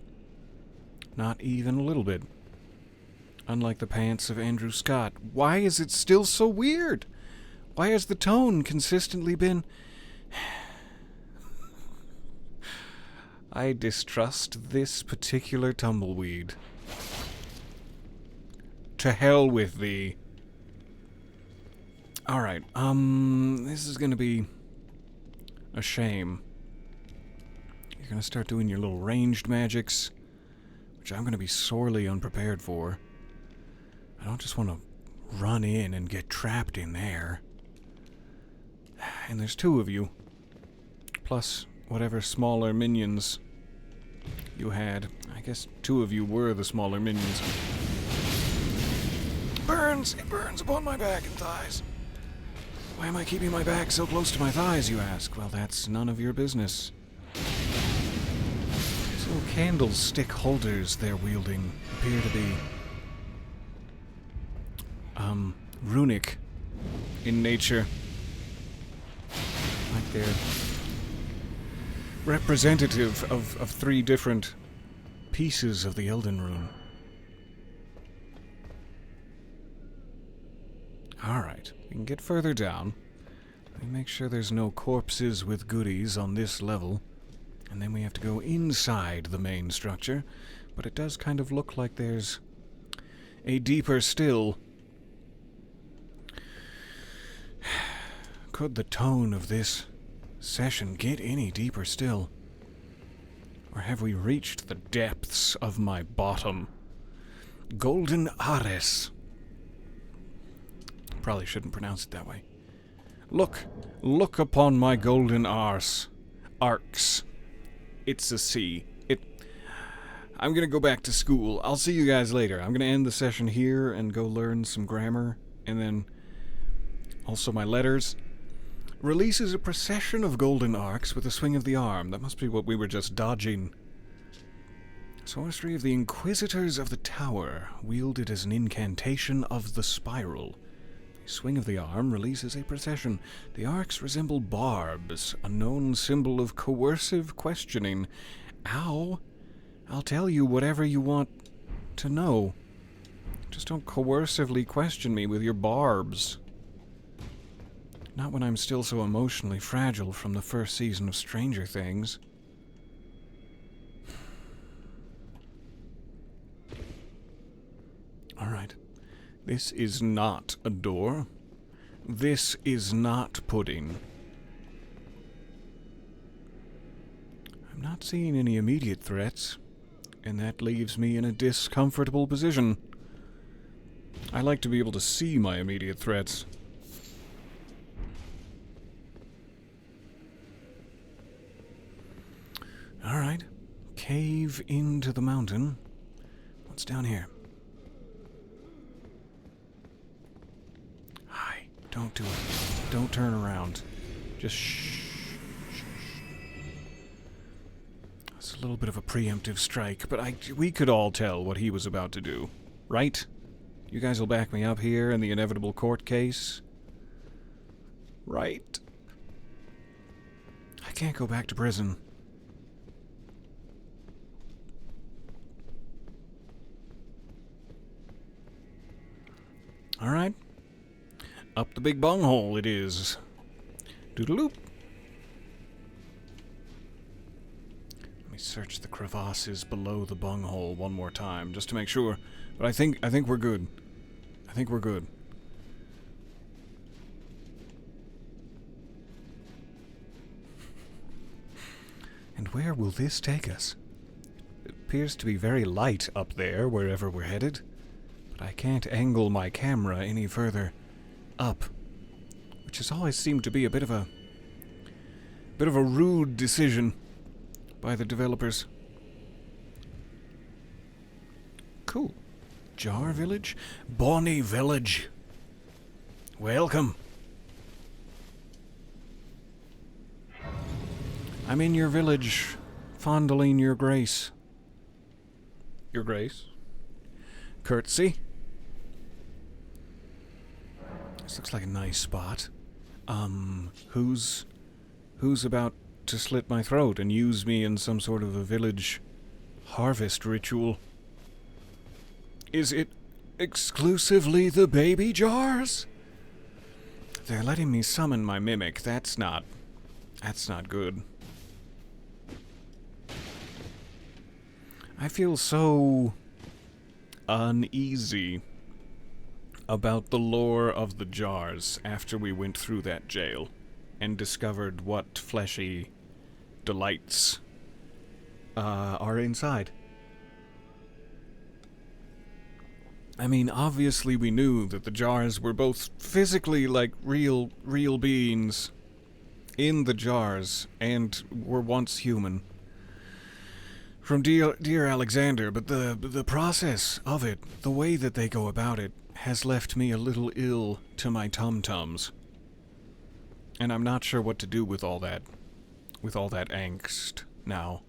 Not even a little bit. Unlike the pants of Andrew Scott. Why is it still so weird? Why has the tone consistently been... I distrust this particular tumbleweed. To hell with thee. Alright, this is gonna be a shame. You're gonna start doing your little ranged magics, which I'm gonna be sorely unprepared for. I don't just want to run in and get trapped in there. And there's two of you. Plus whatever smaller minions you had. I guess two of you were the smaller minions. Burns! It burns upon my back and thighs. Why am I keeping my back so close to my thighs, you ask? Well, that's none of your business. These little candlestick holders they're wielding appear to be runic in nature. Like they're representative of three different pieces of the Elden rune. Alright, we can get further down. We make sure there's no corpses with goodies on this level. And then we have to go inside the main structure. But it does kind of look like there's a deeper still. Could the tone of this session get any deeper still? Or have we reached the depths of my bottom? Golden Ares. Probably shouldn't pronounce it that way. Look upon my golden arse. Arcs. It's a C. I'm gonna go back to school. I'll see you guys later. I'm gonna end the session here and go learn some grammar, and then also my letters. Releases a procession of golden arcs with a swing of the arm. That must be what we were just dodging. Sorcery of the Inquisitors of the Tower, wielded as an incantation of the spiral. Swing of the arm releases a procession. The arcs resemble barbs, a known symbol of coercive questioning. Ow! I'll tell you whatever you want to know. Just don't coercively question me with your barbs. Not when I'm still so emotionally fragile from the first season of Stranger Things. Alright. This is not a door. This is not pudding. I'm not seeing any immediate threats, and that leaves me in a discomfortable position. I like to be able to see my immediate threats. Alright. Cave into the mountain. What's down here? Hi. Don't do it. Don't turn around. Just shh. It's a little bit of a preemptive strike, but we could all tell what he was about to do. Right? You guys will back me up here in the inevitable court case? Right? I can't go back to prison. Alright. Up the big bunghole it is. Doodaloop. Let me search the crevasses below the bunghole one more time, just to make sure. But I think we're good. I think we're good. And where will this take us? It appears to be very light up there, wherever we're headed. But I can't angle my camera any further up, which has always seemed to be a bit of a rude decision by the developers. Cool. Jar Village? Bonny Village. Welcome. I'm in your village, fondling your grace. Your grace? Curtsy. This looks like a nice spot. Who's about to slit my throat and use me in some sort of a village harvest ritual? Is it exclusively the baby jars? They're letting me summon my mimic. That's not good. I feel so uneasy about the lore of the jars after we went through that jail and discovered what fleshy delights are inside. I mean, obviously we knew that the jars were both physically like real beings in the jars and were once human. From dear Alexander, but the process of it, the way that they go about it, has left me a little ill to my tum-tums. And I'm not sure what to do with all that angst now.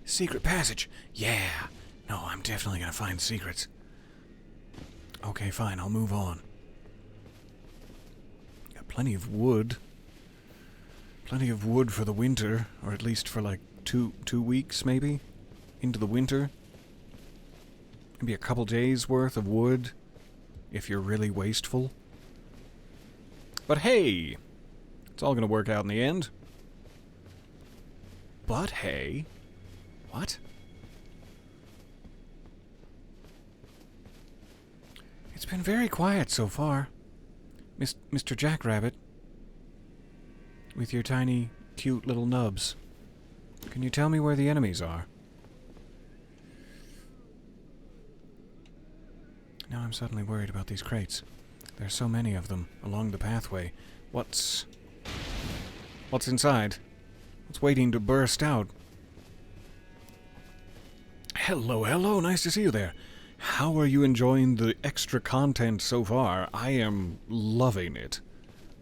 Secret passage. Yeah. No, I'm definitely gonna find secrets. Okay, fine, I'll move on. Got plenty of wood. Plenty of wood for the winter, or at least for like two weeks, maybe? Into the winter? Maybe a couple days worth of wood, if you're really wasteful. But hey! It's all gonna work out in the end. But hey... What? It's been very quiet so far, Mr. Jackrabbit. With your tiny, cute little nubs. Can you tell me where the enemies are? Now I'm suddenly worried about these crates. There's so many of them along the pathway. What's inside? What's waiting to burst out? Hello, nice to see you there. How are you enjoying the extra content so far? I am loving it.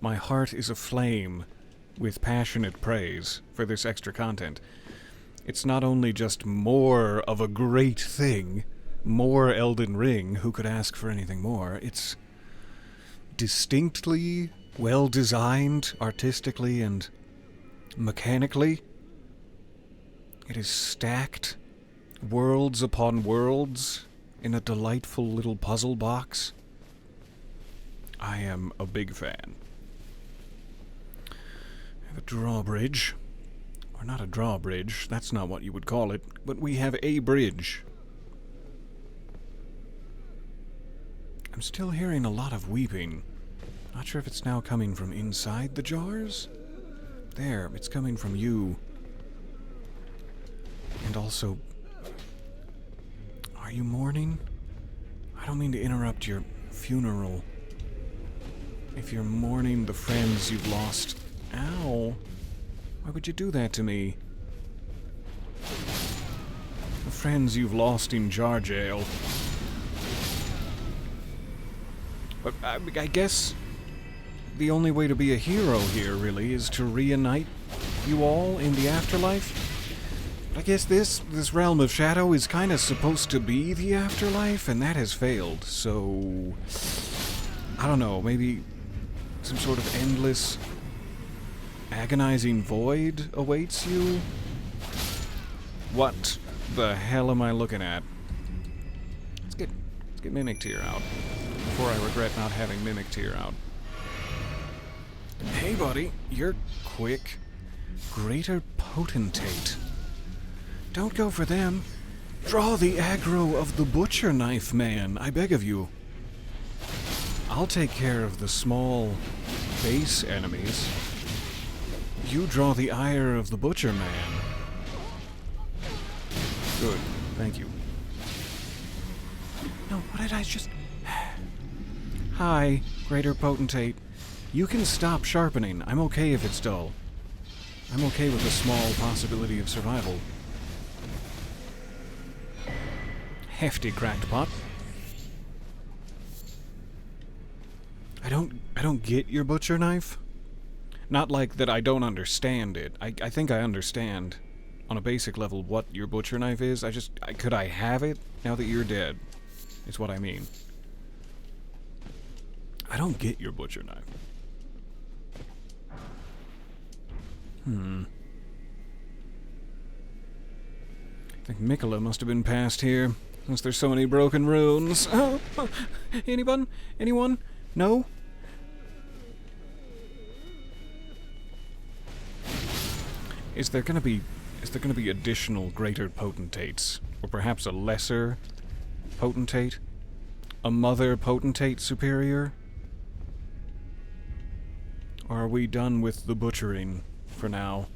My heart is aflame with passionate praise for this extra content. It's not only just more of a great thing, more Elden Ring, who could ask for anything more? It's distinctly well designed, artistically and mechanically. It is stacked, worlds upon worlds, in a delightful little puzzle box. I am a big fan. I have a drawbridge. Or not a drawbridge, that's not what you would call it, but we have a bridge. I'm still hearing a lot of weeping. Not sure if it's now coming from inside the jars? There, it's coming from you. And also... Are you mourning? I don't mean to interrupt your funeral. If you're mourning the friends you've lost... Ow! Why would you do that to me? The friends you've lost in jar jail. But I guess the only way to be a hero here, really, is to reunite you all in the afterlife. I guess this realm of shadow is kind of supposed to be the afterlife, and that has failed, so... I don't know, maybe some sort of endless, agonizing void awaits you? What the hell am I looking at? Let's get Mimic Tear out, before I regret not having Mimic Tear out. Hey buddy, you're quick. Greater Potentate. Don't go for them. Draw the aggro of the Butcher Knife Man, I beg of you. I'll take care of the small base enemies. You draw the ire of the Butcher Man. Good, thank you. No, what did I just... Hi, Greater Potentate. You can stop sharpening. I'm okay if it's dull. I'm okay with a small possibility of survival. Hefty cracked pot. I don't get your butcher knife. Not like that I don't understand it. I think I understand on a basic level what your butcher knife is. Could I have it now that you're dead? Is what I mean. I don't get your butcher knife. I think Mikola must have been past here, since there's so many broken runes. Oh, anyone? Anyone? No? Is there gonna be additional greater potentates? Or perhaps a lesser potentate? A mother potentate superior? Or are we done with the butchering for now?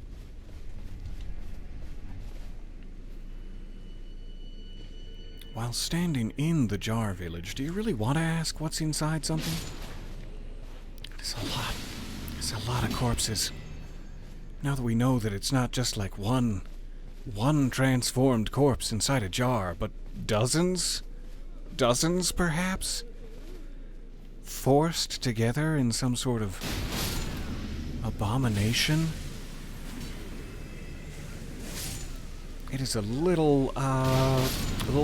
While standing in the jar village, do you really want to ask what's inside something? It's a lot. It's a lot of corpses. Now that we know that it's not just like one transformed corpse inside a jar, but dozens? Dozens, perhaps? Forced together in some sort of abomination? It is a little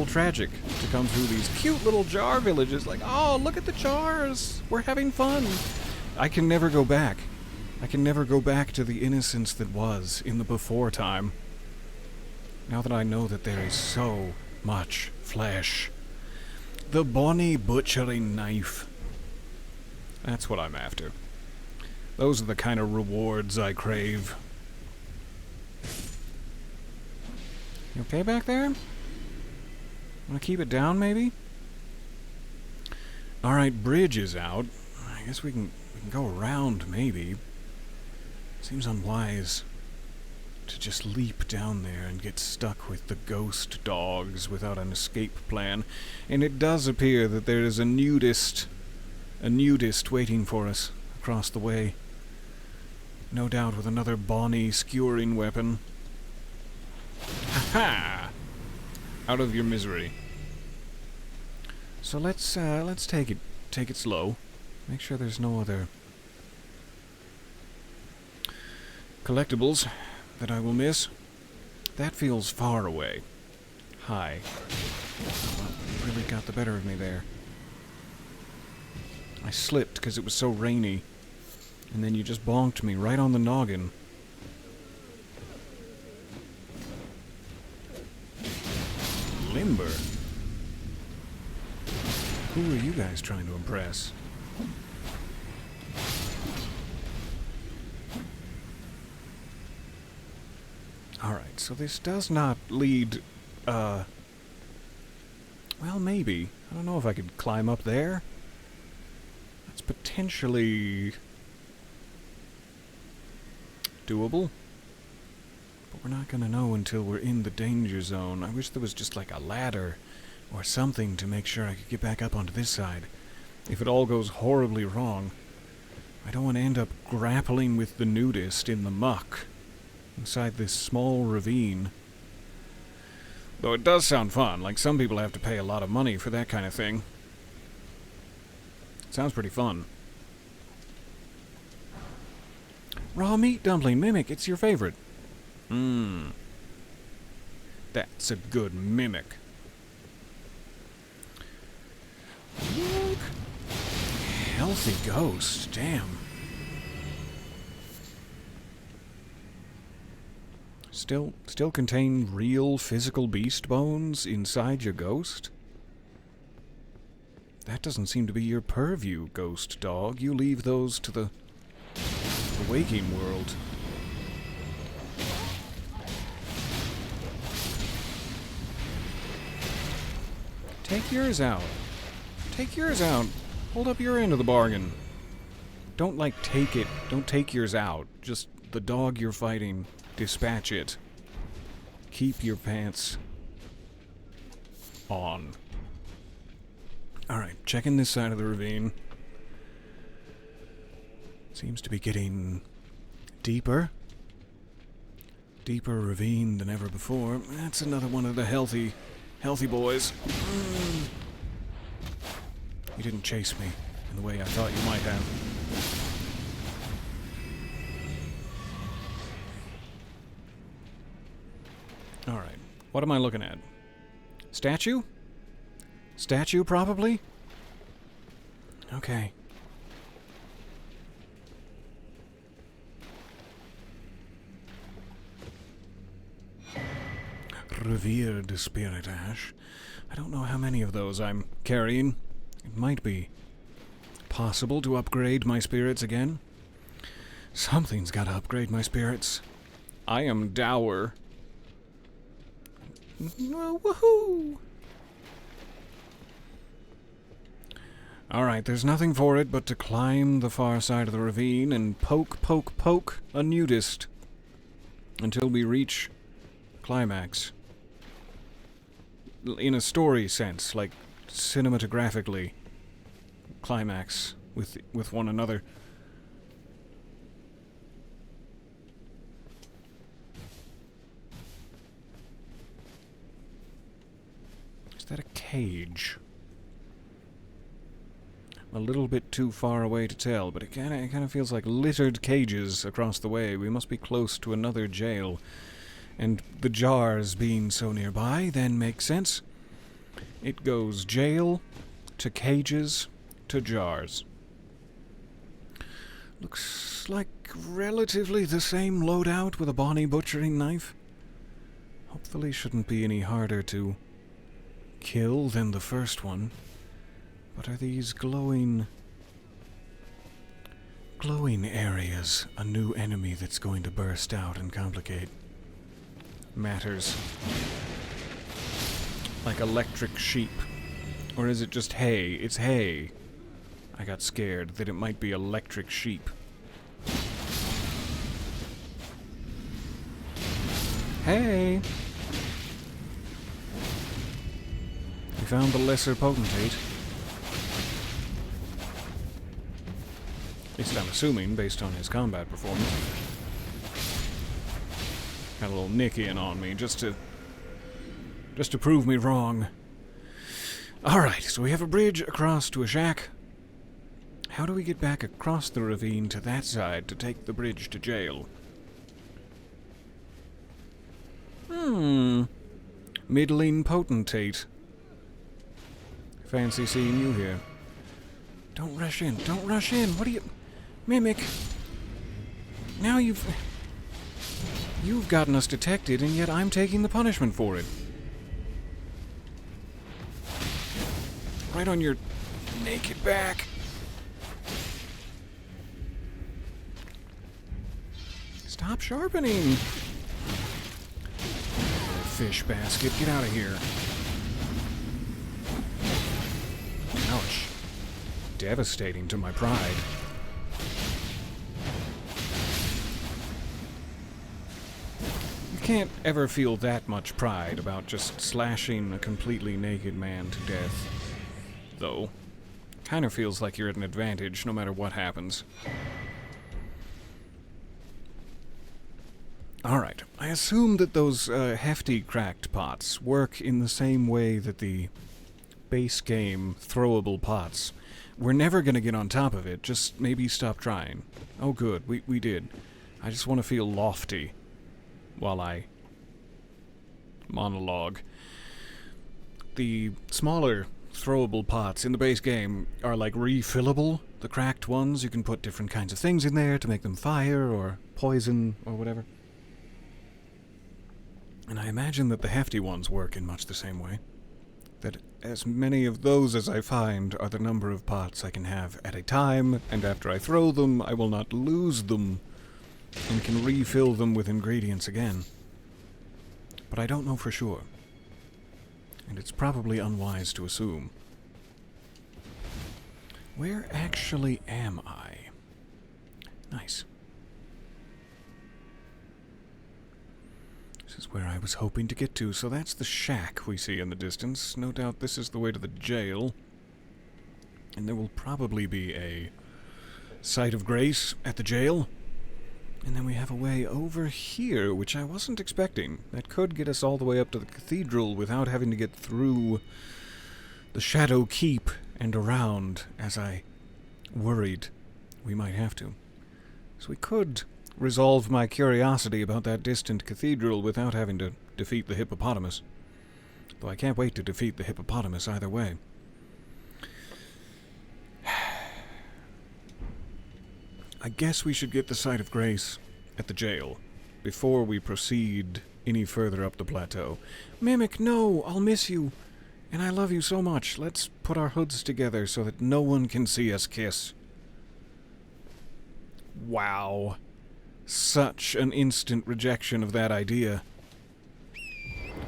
tragic to come through these cute little jar villages like, oh, look at the jars! We're having fun! I can never go back. I can never go back to the innocence that was in the before time. Now that I know that there is so much flesh. The Bonny butchering knife. That's what I'm after. Those are the kind of rewards I crave. You okay back there? Wanna keep it down, maybe? Alright, bridge is out. I guess we can go around, maybe. Seems unwise to just leap down there and get stuck with the ghost dogs without an escape plan. And it does appear that there is a nudist waiting for us across the way. No doubt with another Bonny skewering weapon. Ha-ha! Out of your misery. So let's take it slow. Make sure there's no other collectibles that I will miss. That feels far away. Hi. Oh, you really got the better of me there. I slipped because it was so rainy. And then you just bonked me right on the noggin. Limber? Who are you guys trying to impress? Alright, so this does not lead, well, maybe. I don't know if I could climb up there. That's potentially doable. But we're not gonna know until we're in the danger zone. I wish there was just like a ladder or something to make sure I could get back up onto this side. If it all goes horribly wrong, I don't want to end up grappling with the nudist in the muck inside this small ravine. Though it does sound fun, like some people have to pay a lot of money for that kind of thing. Sounds pretty fun. Raw meat dumpling, Mimic, it's your favorite. That's a good mimic. Look. Healthy ghost, damn. Still contain real physical beast bones inside your ghost? That doesn't seem to be your purview, ghost dog. You leave those to the waking world. Take yours out. Take yours out. Hold up your end of the bargain. Don't, like, take it. Don't take yours out. Just the dog you're fighting. Dispatch it. Keep your pants on. Alright, checking this side of the ravine. Seems to be getting deeper. Deeper ravine than ever before. That's another one of the healthy boys. You didn't chase me in the way I thought you might have. Alright, what am I looking at? Statue? Statue, probably? Okay. Revered Spirit Ash. I don't know how many of those I'm carrying. It might be possible to upgrade my spirits again. Something's got to upgrade my spirits. I am dour. Woohoo! Alright, there's nothing for it but to climb the far side of the ravine and poke a nudist until we reach climax. In a story sense, like cinematographically climax with one another. Is that a cage? A little bit too far away to tell, but it kind of feels like littered cages across the way. We must be close to another jail. And the jars being so nearby then makes sense. It goes jail to cages to jars. Looks like relatively the same loadout with a Bonny butchering knife. Hopefully shouldn't be any harder to kill than the first one. But are these glowing areas a new enemy that's going to burst out and complicate matters? Like electric sheep. Or is it just hay? It's hay. I got scared that it might be electric sheep. Hey! We found the lesser potentate. At least I'm assuming, based on his combat performance. Got a little nick in on me, just to prove me wrong. Alright, so we have a bridge across to a shack. How do we get back across the ravine to that side to take the bridge to jail? Middling potentate. Fancy seeing you here. Don't rush in. Don't rush in. What are you... Mimic. Now you've gotten us detected, and yet I'm taking the punishment for it. Right on your naked back. Stop sharpening. Fish basket, get out of here. Ouch. Devastating to my pride. You can't ever feel that much pride about just slashing a completely naked man to death. Though, kind of feels like you're at an advantage no matter what happens. Alright, I assume that those hefty cracked pots work in the same way that the base game throwable pots. We're never going to get on top of it, just maybe stop trying. Oh good, we did. I just want to feel lofty while I monologue. The smaller throwable pots in the base game are like refillable. The cracked ones, you can put different kinds of things in there to make them fire or poison or whatever. And I imagine that the hefty ones work in much the same way. That as many of those as I find are the number of pots I can have at a time, and after I throw them, I will not lose them, and can refill them with ingredients again. But I don't know for sure. And it's probably unwise to assume. Where actually am I? Nice. This is where I was hoping to get to, so that's the shack we see in the distance. No doubt this is the way to the jail. And there will probably be a site of grace at the jail. And then we have a way over here, which I wasn't expecting. That could get us all the way up to the cathedral without having to get through the Shadow Keep and around, as I worried we might have to. So we could resolve my curiosity about that distant cathedral without having to defeat the hippopotamus. Though I can't wait to defeat the hippopotamus either way. I guess we should get the site of grace at the jail before we proceed any further up the plateau. Mimic, no! I'll miss you! And I love you so much. Let's put our hoods together so that no one can see us kiss. Wow. Such an instant rejection of that idea.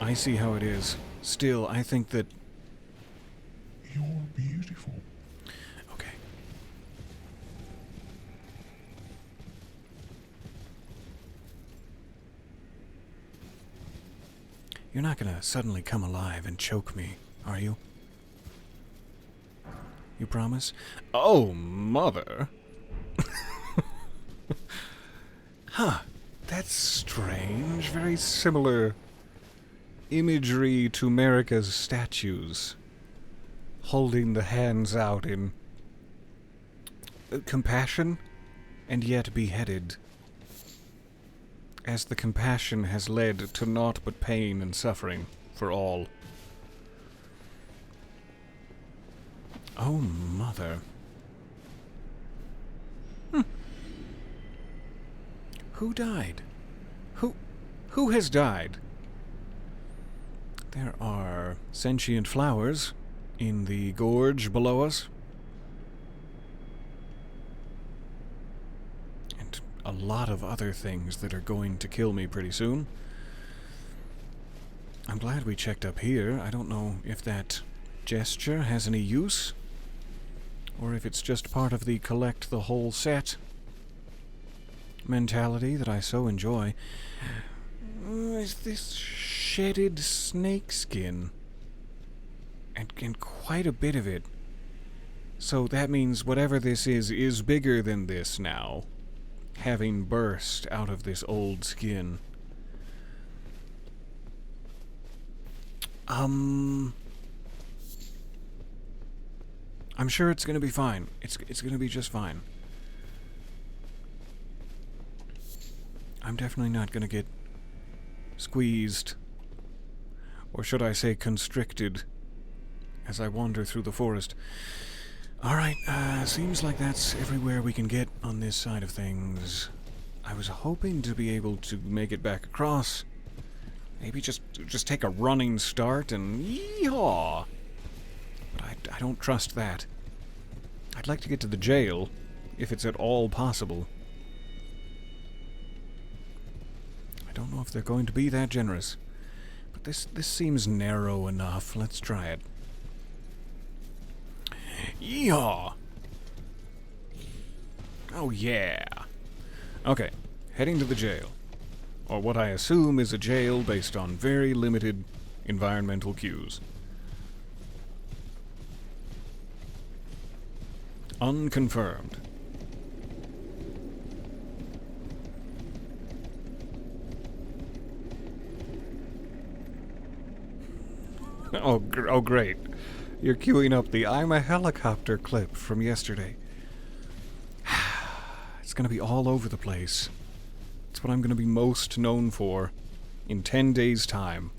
I see how it is. Still, I think that... You're beautiful. Okay. You're not gonna suddenly come alive and choke me, are you? You promise? Oh, mother! Huh, that's strange. Very similar imagery to America's statues. Holding the hands out in compassion, and yet beheaded. As the compassion has led to naught but pain and suffering for all. Oh, mother. Who died? Who has died? There are sentient flowers in the gorge below us. And a lot of other things that are going to kill me pretty soon. I'm glad we checked up here. I don't know if that gesture has any use, or if it's just part of the collect the whole set mentality that I so enjoy. Is this shedded snake skin? And quite a bit of it. So that means whatever this is bigger than this now, having burst out of this old skin. I'm sure it's gonna be fine. It's gonna be just fine. I'm definitely not gonna get squeezed, or should I say constricted, as I wander through the forest. Alright, seems like that's everywhere we can get on this side of things. I was hoping to be able to make it back across. Maybe just take a running start and yeehaw! But I don't trust that. I'd like to get to the jail, if it's at all possible. I don't know if they're going to be that generous. But this seems narrow enough. Let's try it. Yeehaw! Oh yeah! Okay, heading to the jail. Or what I assume is a jail based on very limited environmental cues. Unconfirmed. Oh, great. You're queuing up the I'm a helicopter clip from yesterday. It's gonna be all over the place. It's what I'm gonna be most known for in 10 days' time.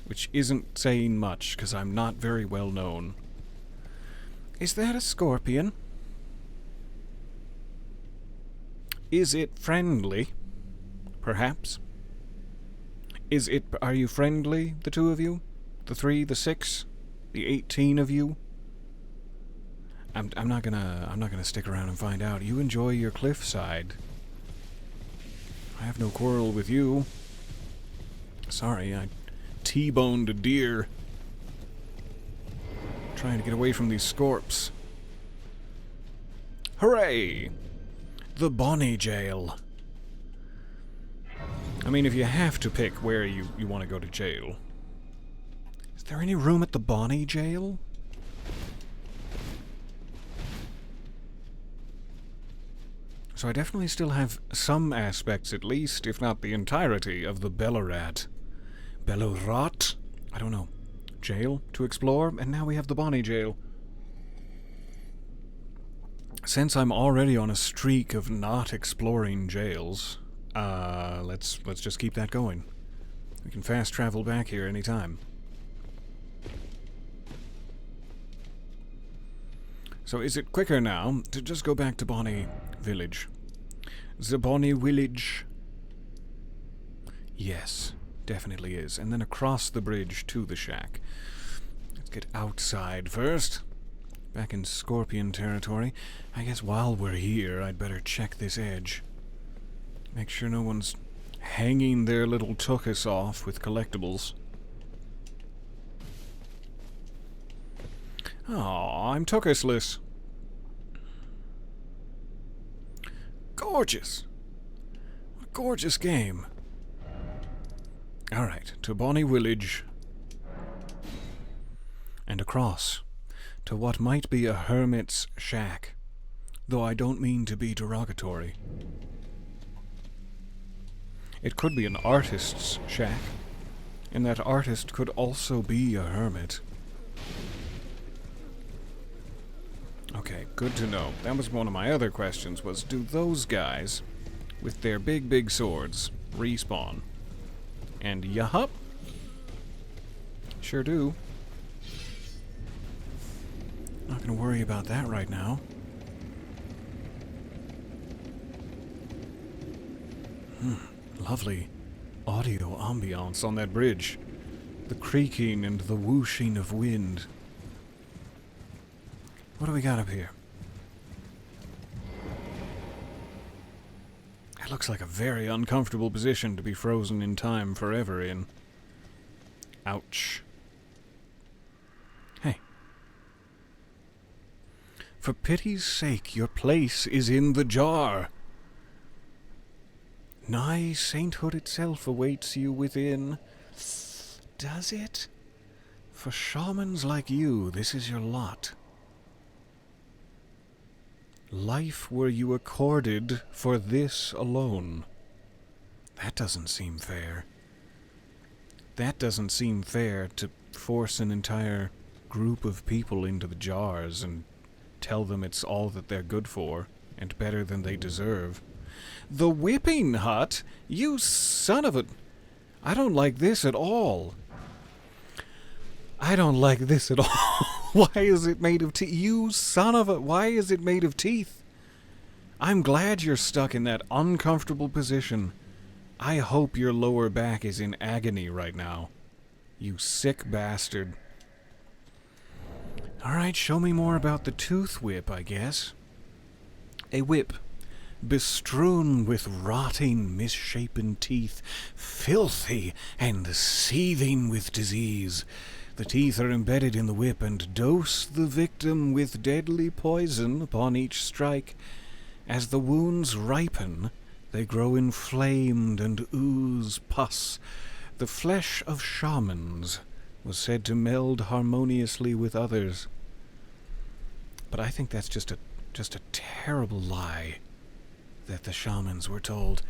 Which isn't saying much, because I'm not very well known. Is that a scorpion? Is it friendly? Perhaps. Are you friendly, the two of you? The 3, the 6, the 18 of you? I'm not gonna stick around and find out. You enjoy your cliffside. I have no quarrel with you. Sorry, I T-boned a deer. Trying to get away from these scorps. Hooray! The Bonny jail. I mean, if you have to pick where you want to go to jail. Is there any room at the Bonny jail? So I definitely still have some aspects, at least, if not the entirety, of the Belorat. Belorat? I don't know. Jail to explore, and now we have the Bonny jail. Since I'm already on a streak of not exploring jails, let's just keep that going. We can fast travel back here anytime. So is it quicker now to just go back to Bonny Village? The Bonny Village? Yes, definitely is. And then across the bridge to the shack. Let's get outside first. Back in Scorpion territory. I guess while we're here, I'd better check this edge. Make sure no one's hanging their little tuchus off with collectibles. Aw, I'm tuchusless. Gorgeous. What a gorgeous game. Alright, to Bonny Village. And across to what might be a hermit's shack, though I don't mean to be derogatory. It could be an artist's shack, and that artist could also be a hermit. Okay, good to know. That was one of my other questions, was do those guys, with their big swords, respawn? And yup, sure do. Not gonna worry about that right now. Lovely audio ambiance on that bridge. The creaking and the whooshing of wind. What do we got up here? It looks like a very uncomfortable position to be frozen in time forever in. Ouch. Hey. For pity's sake, your place is in the jar. Nigh sainthood itself awaits you within. Does it? For shamans like you, this is your lot. Life were you accorded for this alone. That doesn't seem fair. That doesn't seem fair to force an entire group of people into the jars and tell them it's all that they're good for, and better than they deserve. The whipping hut? You son of a... I don't like this at all. I don't like this at all. Why is it made of teeth? You son of a... Why is it made of teeth? I'm glad you're stuck in that uncomfortable position. I hope your lower back is in agony right now. You sick bastard. Alright, show me more about the tooth whip, I guess. A whip, bestrewn with rotting, misshapen teeth, filthy and seething with disease. The teeth are embedded in the whip and dose the victim with deadly poison upon each strike. As the wounds ripen, they grow inflamed and ooze pus. The flesh of shamans was said to meld harmoniously with others. But I think that's just a terrible lie that the shamans were told.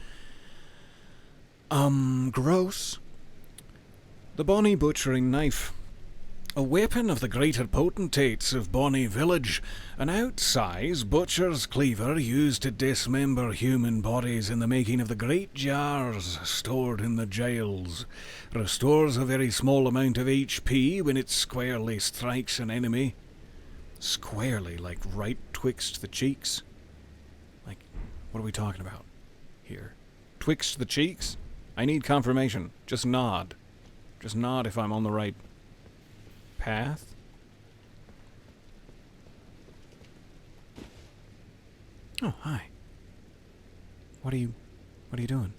Gross. The Bonny butchering knife. A weapon of the greater potentates of Bonny village, an outsize butcher's cleaver used to dismember human bodies in the making of the great jars stored in the jails. Restores a very small amount of HP when it squarely strikes an enemy. Squarely, like right twixt the cheeks? Like, what are we talking about here? Twixt the cheeks? I need confirmation. Just nod. Just nod if I'm on the right path. Oh, hi. What are you doing?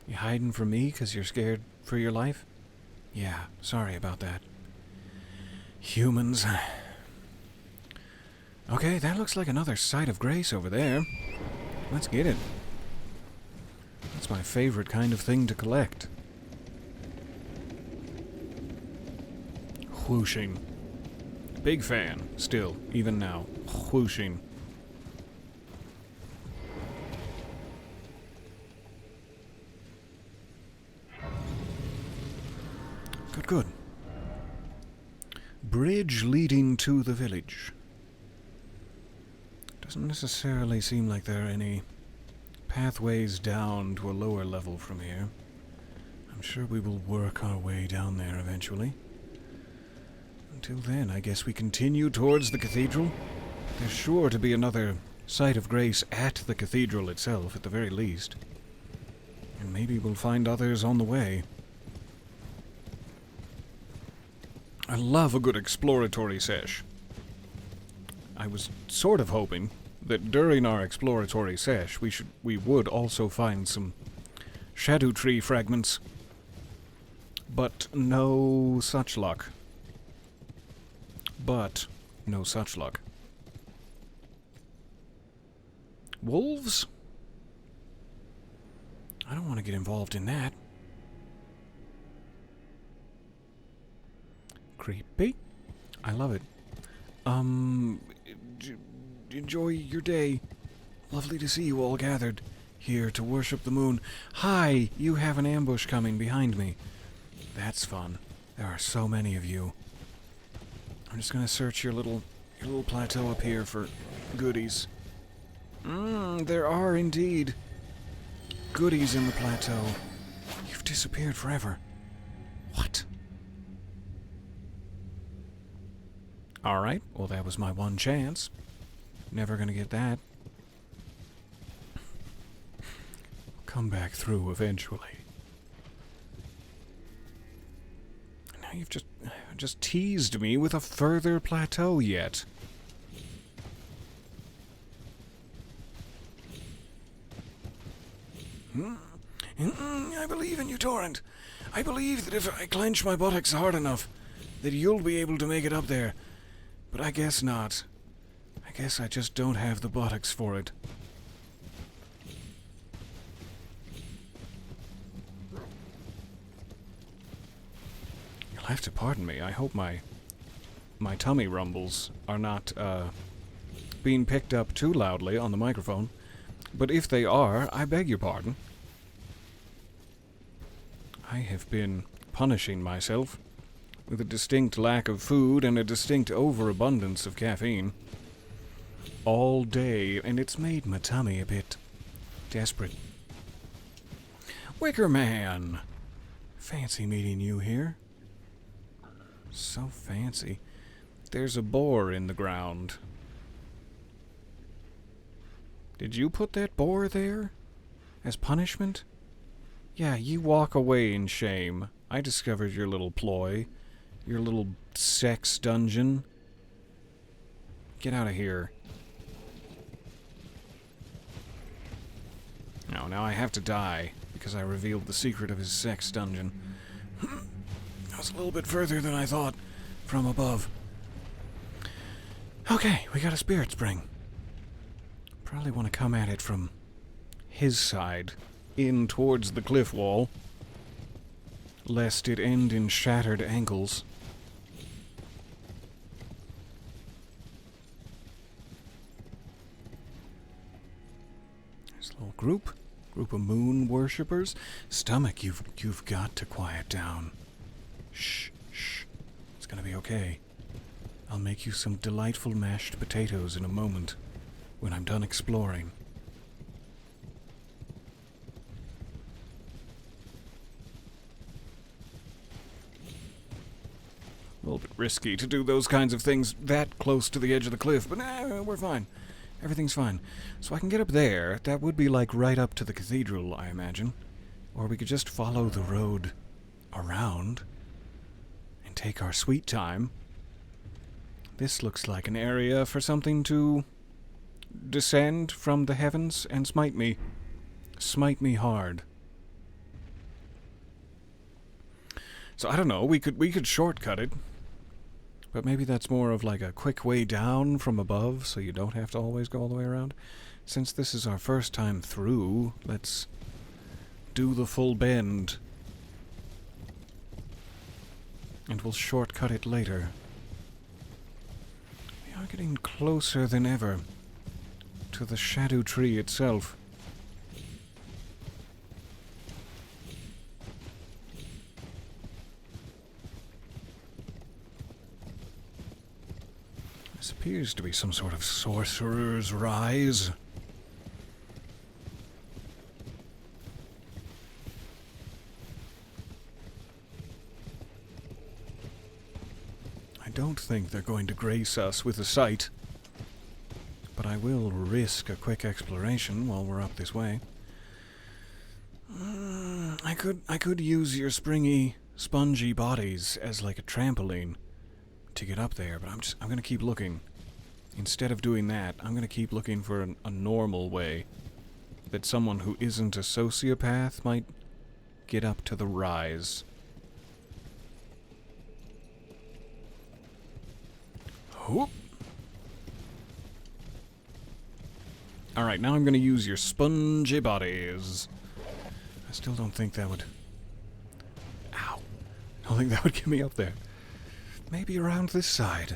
You hiding from me because you're scared for your life? Yeah, sorry about that. Humans. Okay, that looks like another site of grace over there. Let's get it. That's my favorite kind of thing to collect. Whooshing. Big fan, still, even now. Whooshing. Good. Bridge leading to the village. Doesn't necessarily seem like there are any pathways down to a lower level from here. I'm sure we will work our way down there eventually. Until then, I guess we continue towards the cathedral. There's sure to be another site of grace at the cathedral itself, at the very least. And maybe we'll find others on the way. I love a good exploratory sesh. I was sort of hoping that during our exploratory sesh we would also find some Erdtree fragments. But no such luck. Wolves? I don't want to get involved in that. Creepy. I love it. Enjoy your day. Lovely to see you all gathered here to worship the moon. Hi, you have an ambush coming behind me. That's fun. There are so many of you. I'm just gonna search your little plateau up here for goodies. There are indeed goodies in the plateau. You've disappeared forever. What? Alright, well that was my one chance. Never gonna get that. Come back through eventually. Now you've just teased me with a further plateau yet. I believe in you, Torrent. I believe that if I clench my buttocks hard enough, that you'll be able to make it up there. But I guess not. I guess I just don't have the buttocks for it. You'll have to pardon me. I hope my tummy rumbles are not being picked up too loudly on the microphone. But if they are, I beg your pardon. I have been punishing myself with a distinct lack of food and a distinct overabundance of caffeine all day, and it's made my tummy a bit desperate. Wicker Man! Fancy meeting you here. So fancy. There's a boar in the ground. Did you put that boar there? As punishment? Yeah, you walk away in shame. I discovered your little ploy. Your little sex dungeon. Get out of here. Oh, now I have to die, because I revealed the secret of his sex dungeon. That was a little bit further than I thought from above. Okay, we got a spirit spring. Probably want to come at it from his side, in towards the cliff wall, lest it end in shattered ankles. There's a little group of moon worshippers. Stomach, you've got to quiet down. Shh, shh. It's gonna be okay. I'll make you some delightful mashed potatoes in a moment, when I'm done exploring. A little bit risky to do those kinds of things that close to the edge of the cliff, but we're fine. Everything's fine. So I can get up there. That would be like right up to the cathedral, I imagine. Or we could just follow the road around and take our sweet time. This looks like an area for something to descend from the heavens and smite me. Smite me hard. So I don't know, we could shortcut it. But maybe that's more of like a quick way down from above, so you don't have to always go all the way around. Since this is our first time through, let's do the full bend. And we'll shortcut it later. We are getting closer than ever to the shadow tree itself. This appears to be some sort of sorcerer's rise. I don't think they're going to grace us with a sight, but I will risk a quick exploration while we're up this way. I could use your springy, spongy bodies as like a trampoline to get up there, but I'm gonna keep looking. Instead of doing that, I'm gonna keep looking for a normal way that someone who isn't a sociopath might get up to the rise. Whoop. Alright, now I'm gonna use your spongy bodies. I still don't think that would... Ow. I don't think that would get me up there. Maybe around this side.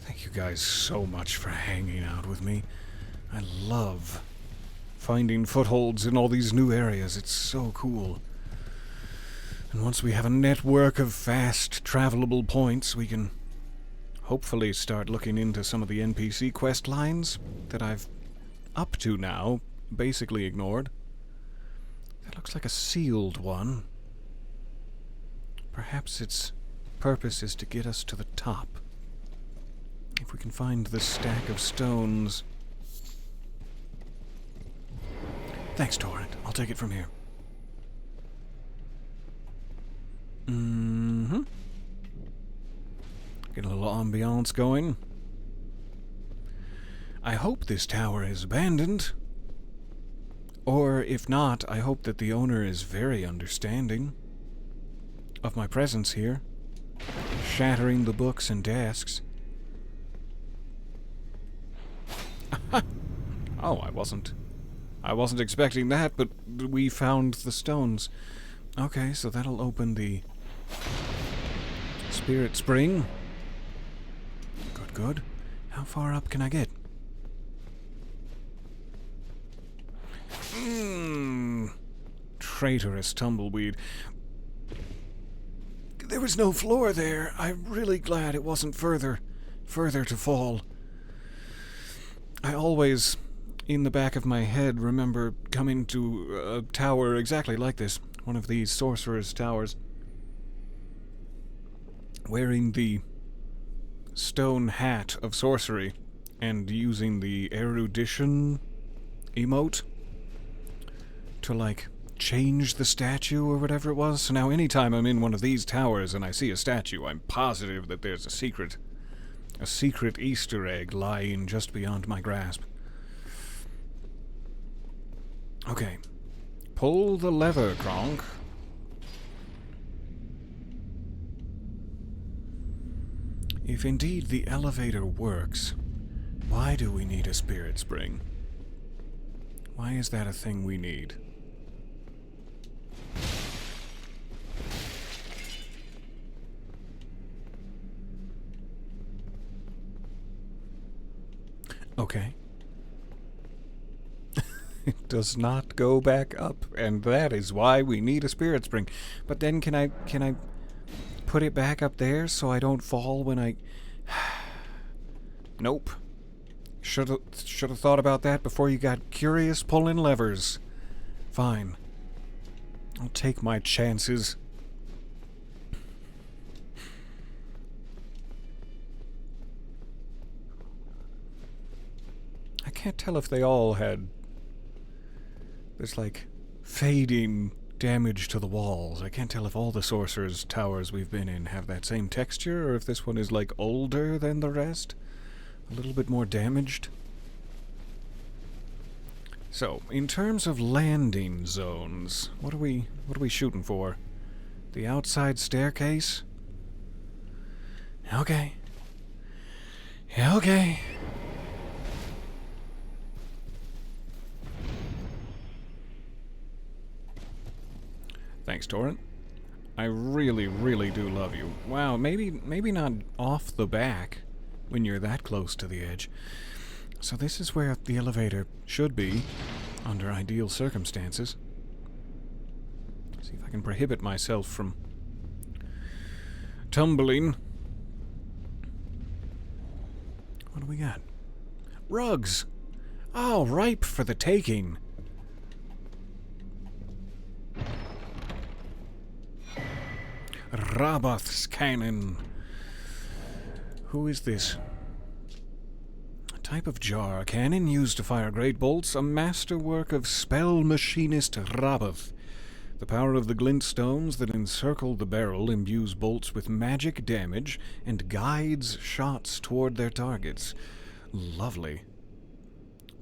Thank you guys so much for hanging out with me. I love finding footholds in all these new areas. It's so cool. And once we have a network of fast, travelable points, we can hopefully start looking into some of the NPC quest lines that I've, up to now, basically ignored. That looks like a sealed one. Perhaps its purpose is to get us to the top. If we can find the stack of stones. Thanks, Torrent. I'll take it from here. Mm-hmm. Get a little ambiance going. I hope this tower is abandoned. Or, if not, I hope that the owner is very understanding of my presence here, shattering the books and desks. Oh, I wasn't expecting that, but we found the stones. Okay, so that'll open the spirit spring. Good, good. How far up can I get? Traitorous tumbleweed. There was no floor there. I'm really glad it wasn't further to fall. I always in the back of my head, remember coming to a tower exactly like this. One of these sorcerer's towers. Wearing the stone hat of sorcery and using the erudition emote to, like, change the statue or whatever it was. So now anytime I'm in one of these towers and I see a statue, I'm positive that there's a secret Easter egg lying just beyond my grasp. Okay. Pull the lever, Kronk. If indeed the elevator works, why do we need a spirit spring? Why is that a thing we need? Okay. It does not go back up, and that is why we need a spirit spring. But then can I put it back up there so I don't fall when I... Nope. Should have thought about that before you got curious pulling levers. Fine. I'll take my chances. I can't tell if they all had this, like, fading damage to the walls. I can't tell if all the sorcerer's towers we've been in have that same texture, or if this one is, like, older than the rest. A little bit more damaged. So, in terms of landing zones, what are we shooting for? The outside staircase? Okay. Okay. Thanks, Torrent. I really, really do love you. Wow, maybe not off the back when you're that close to the edge. So this is where the elevator should be, under ideal circumstances. See if I can prohibit myself from tumbling. What do we got? Rugs! Oh, ripe for the taking. Rabath's cannon. Who is this? A type of jar. A cannon used to fire great bolts. A masterwork of spell machinist Rabath. The power of the glint stones that encircle the barrel imbues bolts with magic damage and guides shots toward their targets. Lovely.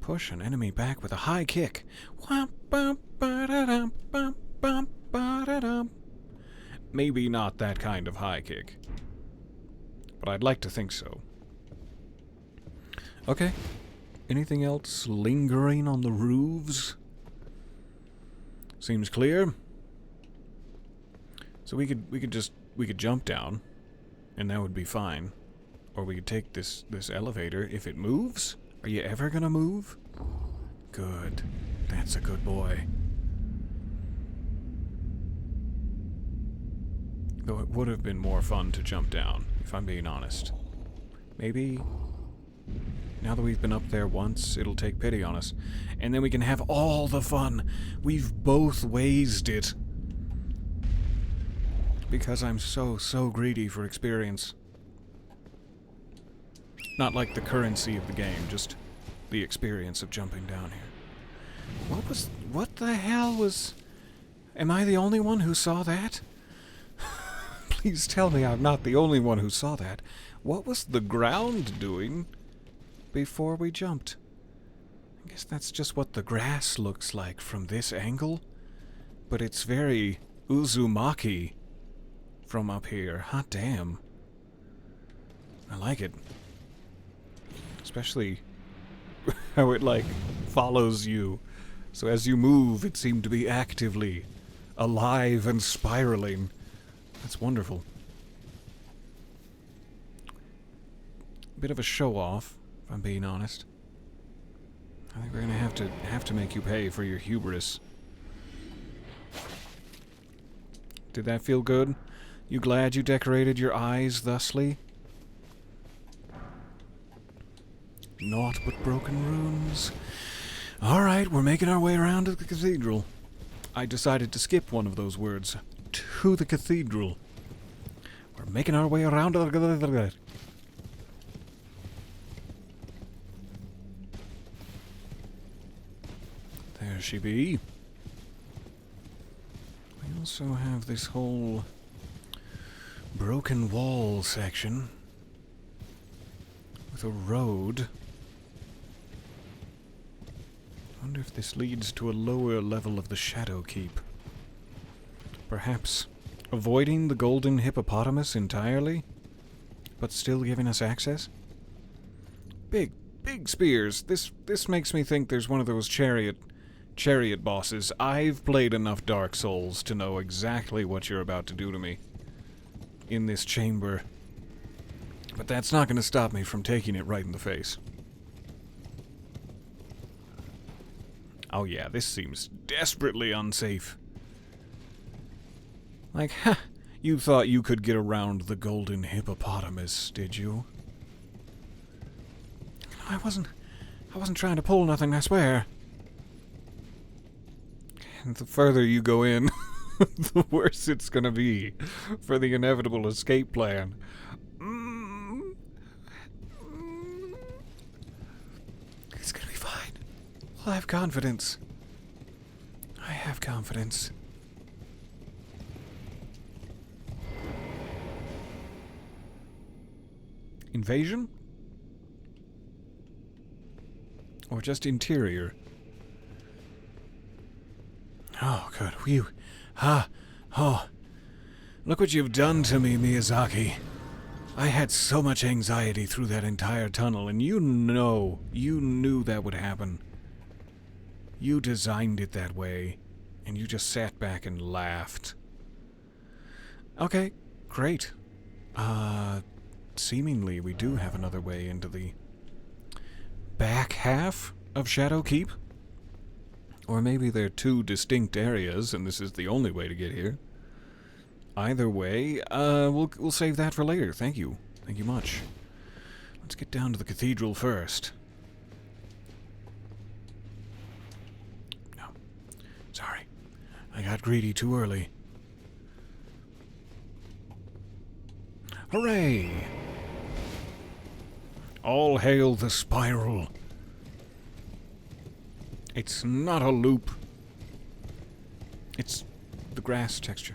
Push an enemy back with a high kick. Maybe not that kind of high kick, but I'd like to think so. Okay. Anything else lingering on the roofs? Seems clear. So we could jump down, and that would be fine. Or we could take this elevator if it moves. Are you ever gonna move? Good. That's a good boy. Though it would have been more fun to jump down, if I'm being honest. Maybe now that we've been up there once, it'll take pity on us. And then we can have all the fun. We've both wasted it. Because I'm so greedy for experience. Not like the currency of the game, just the experience of jumping down here. What the hell was... Am I the only one who saw that? Please tell me I'm not the only one who saw that. What was the ground doing before we jumped? I guess that's just what the grass looks like from this angle. But it's very Uzumaki from up here. Hot damn. I like it. Especially how it, like, follows you. So as you move, it seemed to be actively alive and spiraling. That's wonderful. Bit of a show-off, if I'm being honest. I think we're gonna have to make you pay for your hubris. Did that feel good? You glad you decorated your eyes thusly? Naught but broken runes. Alright, we're making our way around to the cathedral. I decided to skip one of those words. To the cathedral. We're making our way around to the cathedral. There she be. We also have this whole broken wall section with a road. I wonder if this leads to a lower level of the Shadow Keep. Perhaps avoiding the golden hippopotamus entirely, but still giving us access? Big spears. This makes me think there's one of those chariot bosses. I've played enough Dark Souls to know exactly what you're about to do to me in this chamber. But that's not going to stop me from taking it right in the face. Oh yeah, this seems desperately unsafe. Like, ha! You thought you could get around the golden hippopotamus, did you? I wasn't trying to pull nothing, I swear. And the further you go in, the worse it's gonna be for the inevitable escape plan. It's gonna be fine. Well, I have confidence. I have confidence. Invasion? Or just interior? Oh, good. Look what you've done to me, Miyazaki. I had so much anxiety through that entire tunnel, and you knew that would happen. You designed it that way, and you just sat back and laughed. Okay, great. Seemingly we do have another way into the back half of Shadow Keep. Or maybe they're two distinct areas, and this is the only way to get here. Either way, we'll save that for later. Thank you. Thank you much. Let's get down to the cathedral first. No. Sorry. I got greedy too early. Hooray! All hail the spiral. It's not a loop. It's the grass texture.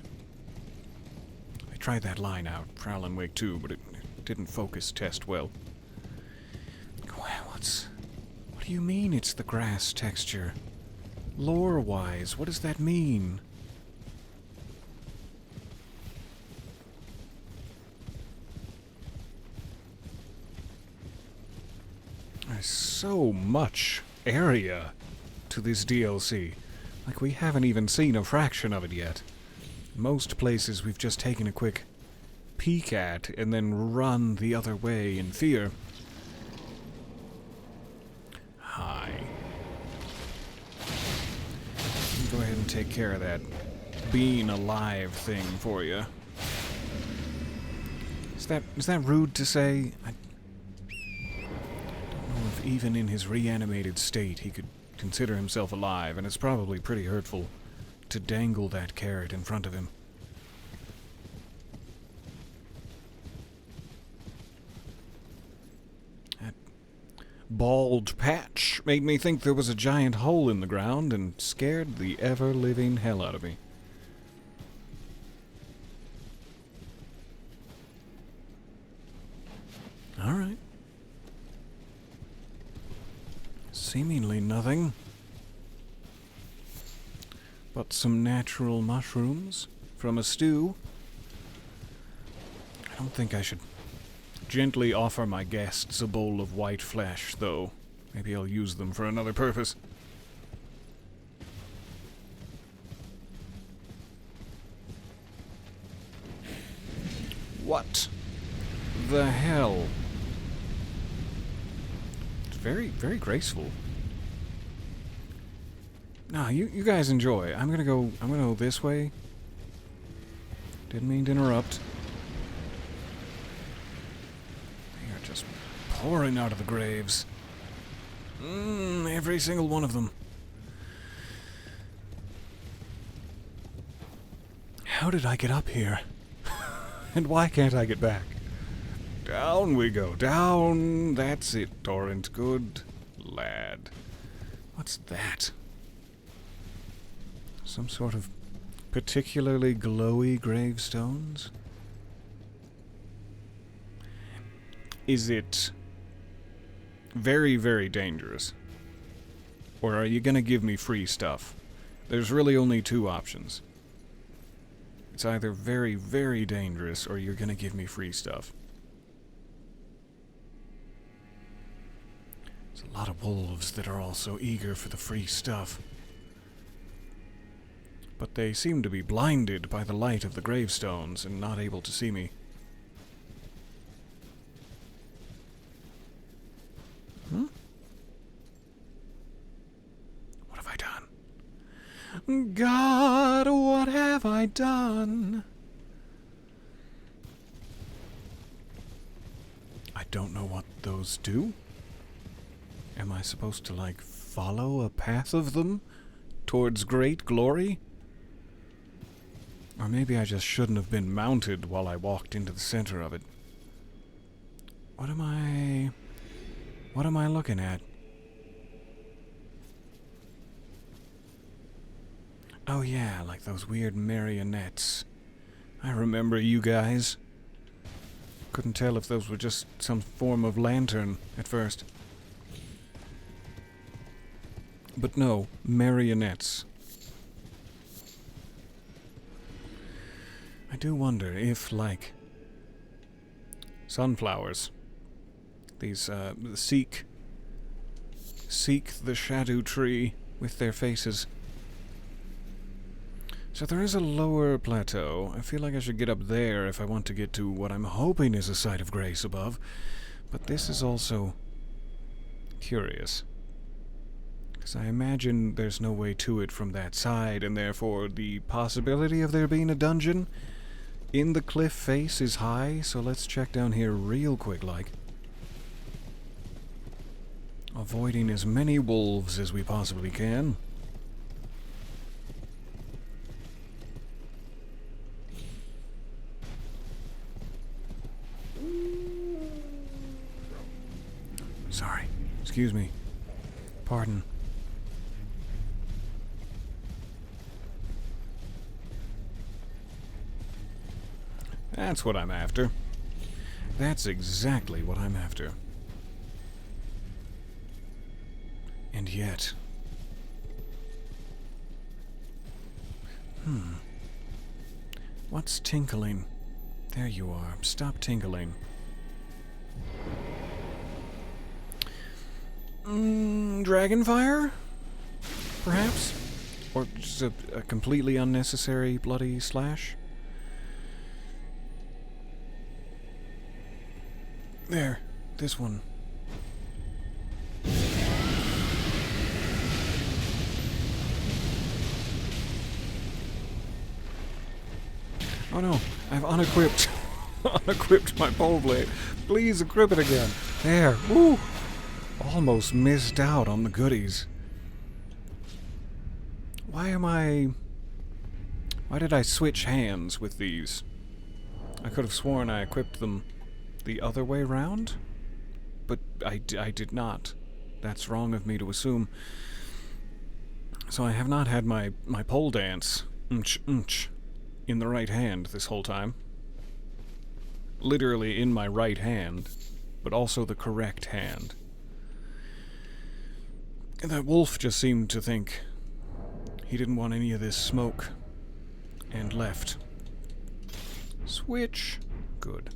I tried that line out for Alan Wake 2, but it didn't focus test well. What do you mean it's the grass texture? Lore-wise, what does that mean? There's so much area to this DLC. Like, we haven't even seen a fraction of it yet. Most places we've just taken a quick peek at and then run the other way in fear. Hi. Let me go ahead and take care of that being alive thing for you. Is that rude to say? I don't know if even in his reanimated state he could consider himself alive, and it's probably pretty hurtful to dangle that carrot in front of him. That bald patch made me think there was a giant hole in the ground and scared the ever-living hell out of me. Alright. Seemingly nothing but some natural mushrooms from a stew. I don't think I should gently offer my guests a bowl of white flesh, though. Maybe I'll use them for another purpose. What the hell? It's very, very graceful. Nah, you guys enjoy. I'm gonna go this way. Didn't mean to interrupt. They are just pouring out of the graves. Every single one of them. How did I get up here? And why can't I get back? Down we go. Down. That's it, Torrent. Good lad. What's that? Some sort of particularly glowy gravestones? Is it very, very dangerous? Or are you gonna give me free stuff? There's really only two options. It's either very, very dangerous, or you're gonna give me free stuff. There's a lot of wolves that are also eager for the free stuff. But they seem to be blinded by the light of the gravestones and not able to see me. What have I done? God, what have I done? I don't know what those do. Am I supposed to, like, follow a path of them towards great glory? Or maybe I just shouldn't have been mounted while I walked into the center of it. What am I looking at? Oh yeah, like those weird marionettes. I remember you guys. Couldn't tell if those were just some form of lantern at first. But no, marionettes. I do wonder if, like, sunflowers, these, seek the shadow tree with their faces. So there is a lower plateau. I feel like I should get up there if I want to get to what I'm hoping is a site of grace above. But this is also curious. Because I imagine there's no way to it from that side, and therefore the possibility of there being a dungeon in the cliff face is high, so let's check down here real quick, like. Avoiding as many wolves as we possibly can. Sorry. Excuse me. Pardon. That's what I'm after. That's exactly what I'm after. And yet... What's tinkling? There you are. Stop tinkling. Dragonfire? Perhaps? Or just a completely unnecessary bloody slash? There. This one. Oh no, I've unequipped unequipped my pole blade. Please equip it again. There. Woo! Almost missed out on the goodies. Why did I switch hands with these? I could have sworn I equipped them the other way round, but I did not. That's wrong of me to assume. So I have not had my pole dance in the right hand this whole time. Literally in my right hand, but also the correct hand. And that wolf just seemed to think he didn't want any of this smoke and left. Switch. Good.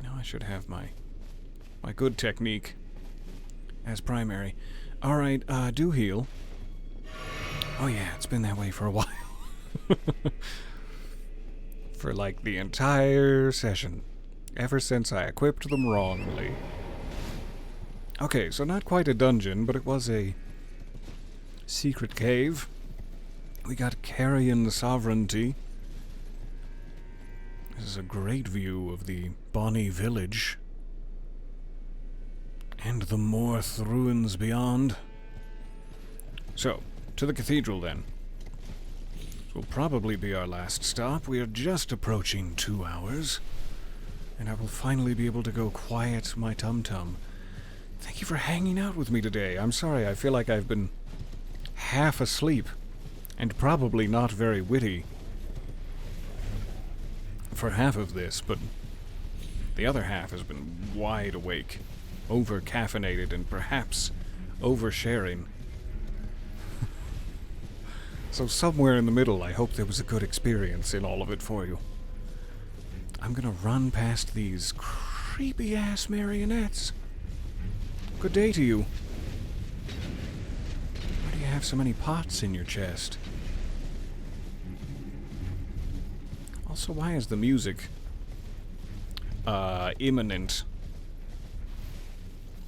Now I should have my good technique as primary. Alright, do heal. Oh yeah, it's been that way for a while. For like the entire session. Ever since I equipped them wrongly. Okay, so not quite a dungeon, but it was a secret cave. We got Carrion Sovereignty. This is a great view of the Bonny village. And the Morth ruins beyond. So, to the cathedral then. This will probably be our last stop. We are just approaching 2 hours. And I will finally be able to go quiet my tum-tum. Thank you for hanging out with me today. I'm sorry, I feel like I've been half asleep. And probably not very witty. For half of this, but the other half has been wide awake. Over-caffeinated and perhaps oversharing. So somewhere in the middle, I hope there was a good experience in all of it for you. I'm gonna run past these creepy-ass marionettes. Good day to you. Why do you have so many pots in your chest? Also, why is the music imminent?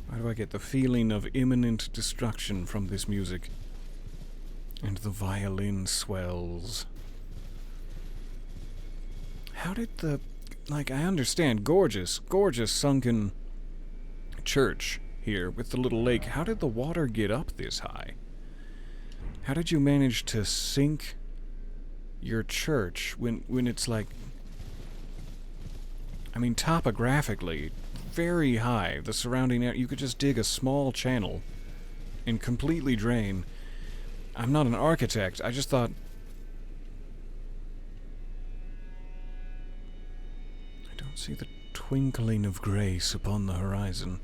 Why do I get the feeling of imminent destruction from this music? And the violin swells. How did the... Like, I understand, gorgeous sunken church here with the little lake. How did the water get up this high? How did you manage to sink your church when it's like... I mean, topographically, very high. The surrounding area, you could just dig a small channel and completely drain. I'm not an architect, I just thought... I don't see the twinkling of grace upon the horizon,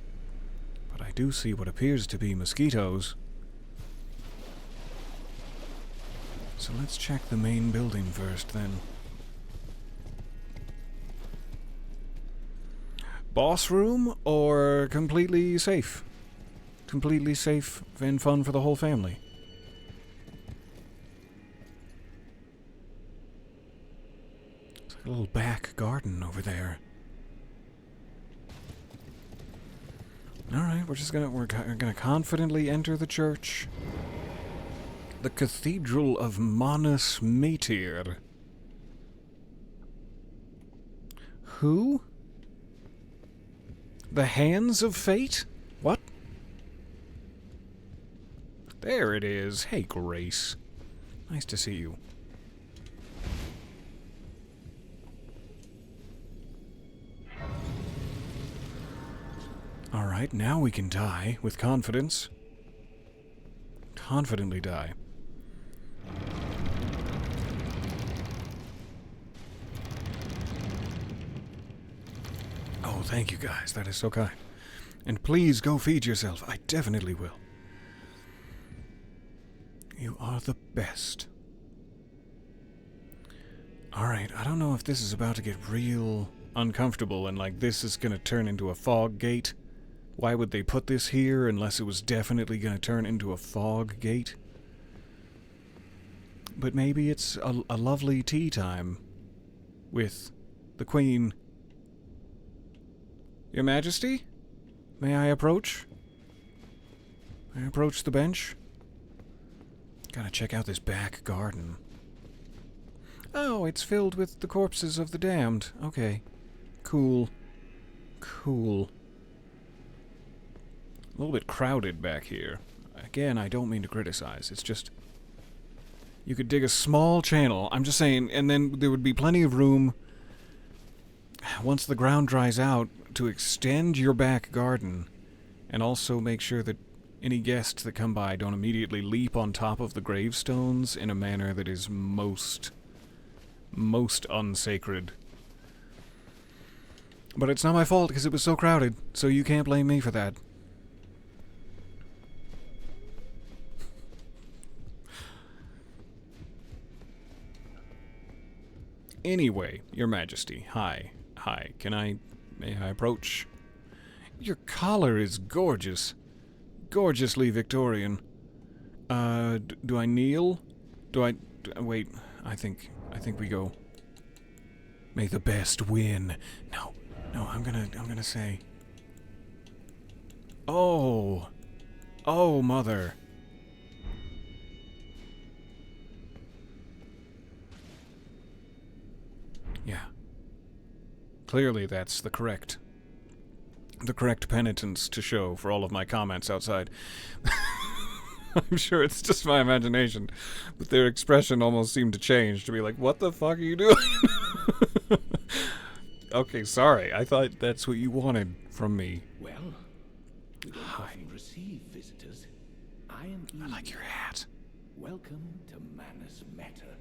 but I do see what appears to be mosquitoes. So let's check the main building first, then. Boss room, or completely safe? Completely safe and fun for the whole family. It's like a little back garden over there. Alright, we're gonna confidently enter the church. The Cathedral of Manus Metir. Who? The Hands of Fate? What? There it is. Hey, Grace. Nice to see you. Alright, now we can die with confidence. Confidently die. Oh, thank you guys. That is so kind. And please go feed yourself. I definitely will. You are the best. Alright, I don't know if this is about to get real uncomfortable and like this is going to turn into a fog gate. Why would they put this here unless it was definitely going to turn into a fog gate? But maybe it's a lovely tea time with the Queen. Your Majesty? May I approach? May I approach the bench? Gotta check out this back garden. Oh, it's filled with the corpses of the damned. Okay. Cool. Cool. A little bit crowded back here. Again, I don't mean to criticize. It's just... You could dig a small channel, I'm just saying, and then there would be plenty of room, once the ground dries out, to extend your back garden, and also make sure that any guests that come by don't immediately leap on top of the gravestones in a manner that is most unsacred. But it's not my fault because it was so crowded, so you can't blame me for that. Anyway, Your Majesty, hi. Hi, may I approach? Your collar is gorgeous. Gorgeously Victorian. Do I kneel? Wait, I think we go. May the best win. No, I'm gonna say. Oh, mother. Yeah. Clearly that's the correct the correct penitence to show for all of my comments outside. I'm sure it's just my imagination, but their expression almost seemed to change to be like, what the fuck are you doing? Okay, sorry. I thought that's what you wanted from me. Well, we don't often receive visitors. I am I like your hat. Welcome to Manus Meta.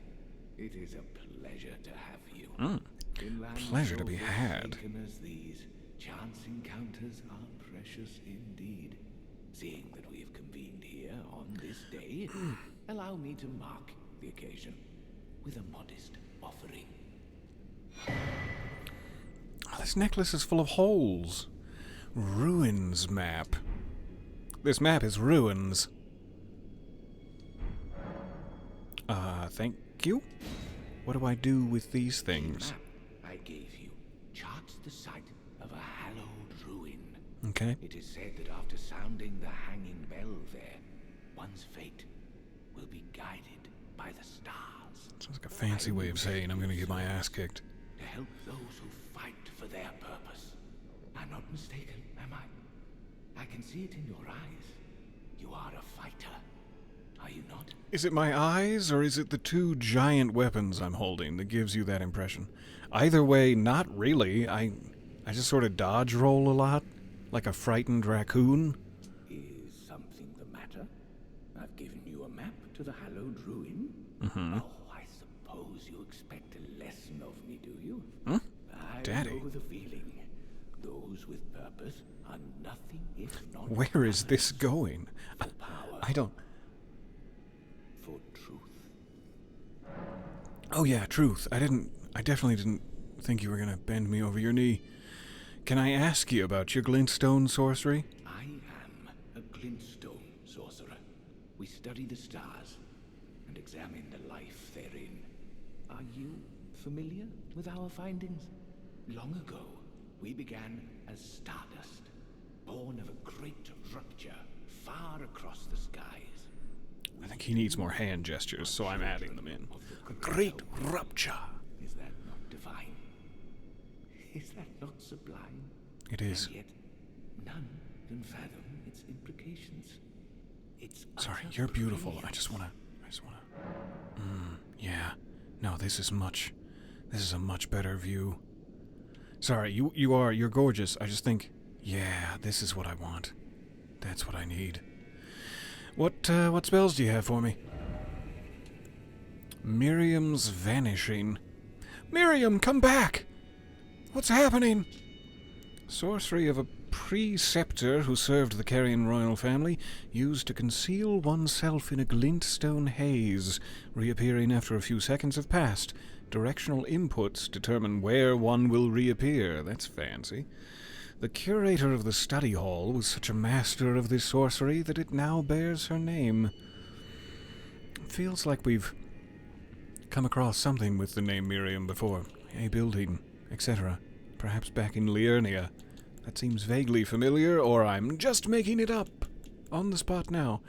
It is a pleasure to have you. In lands Pleasure to so be had. forsaken as these, chance encounters are precious indeed. Seeing that we have convened here on this day, allow me to mark the occasion with a modest offering. Oh, this necklace is full of holes. Ruins map. This map is ruins. Thank you. What do I do with these things? The map I gave you charts the site of a hallowed ruin. Okay. It is said that after sounding the hanging bell there, one's fate will be guided by the stars. Sounds like a fancy way of saying I'm gonna get my ass kicked. To help those who fight for their purpose. I'm not mistaken, am I? I can see it in your eyes. You are a fighter. Are you not? Is it my eyes, or is it the two giant weapons I'm holding that gives you that impression? Either way, not really. I just sort of dodge roll a lot, like a frightened raccoon. Is something the matter? I've given you a map to the hallowed ruin. Mm-hmm. Oh, I suppose you expect a lesson of me, do you? I Daddy. know the feeling. Those with purpose are nothing if not Where is this going? for power, I don't... for truth. Oh yeah, truth. I definitely didn't think you were gonna bend me over your knee. Can I ask you about your glintstone sorcery? I am a glintstone sorcerer. We study the stars and examine the life therein. Are you familiar with our findings? Long ago, we began as stardust, born of a great rupture far across the skies. I think he needs more hand gestures, so I'm adding them in. A great rupture. Is that not divine? Is that not sublime? It is. And yet, none can fathom its implications. It's Sorry, utter you're beautiful. I brilliance. just wanna... yeah. No, this is a much better view. Sorry, you're gorgeous. I just think, yeah, this is what I want. That's what I need. What spells do you have for me? Miriam's vanishing. Miriam, come back! What's happening? Sorcery of a preceptor who served the Carrion royal family, used to conceal oneself in a glintstone haze, reappearing after a few seconds have passed. Directional inputs determine where one will reappear. That's fancy. The curator of the study hall was such a master of this sorcery that it now bears her name. It feels like we've come across something with the name Miriam before. A building, etc. Perhaps back in Liurnia. That seems vaguely familiar, or I'm just making it up. On the spot now.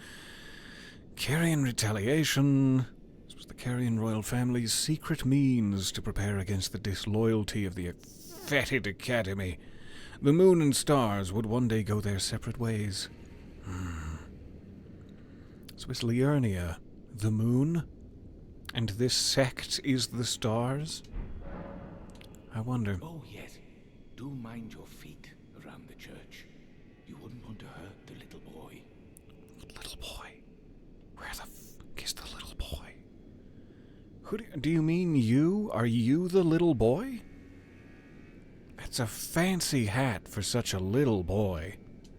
Carrion retaliation. This was the Carrion royal family's secret means to prepare against the disloyalty of the fetid academy. The moon and stars would one day go their separate ways. So is Liurnia the moon? And this sect is the stars? I wonder. Oh, yes. Do mind your feet around the church. You wouldn't want to hurt the little boy. Little boy? Where the f*** is the little boy? Who do you mean you? Are you the little boy? That's a fancy hat for such a little boy.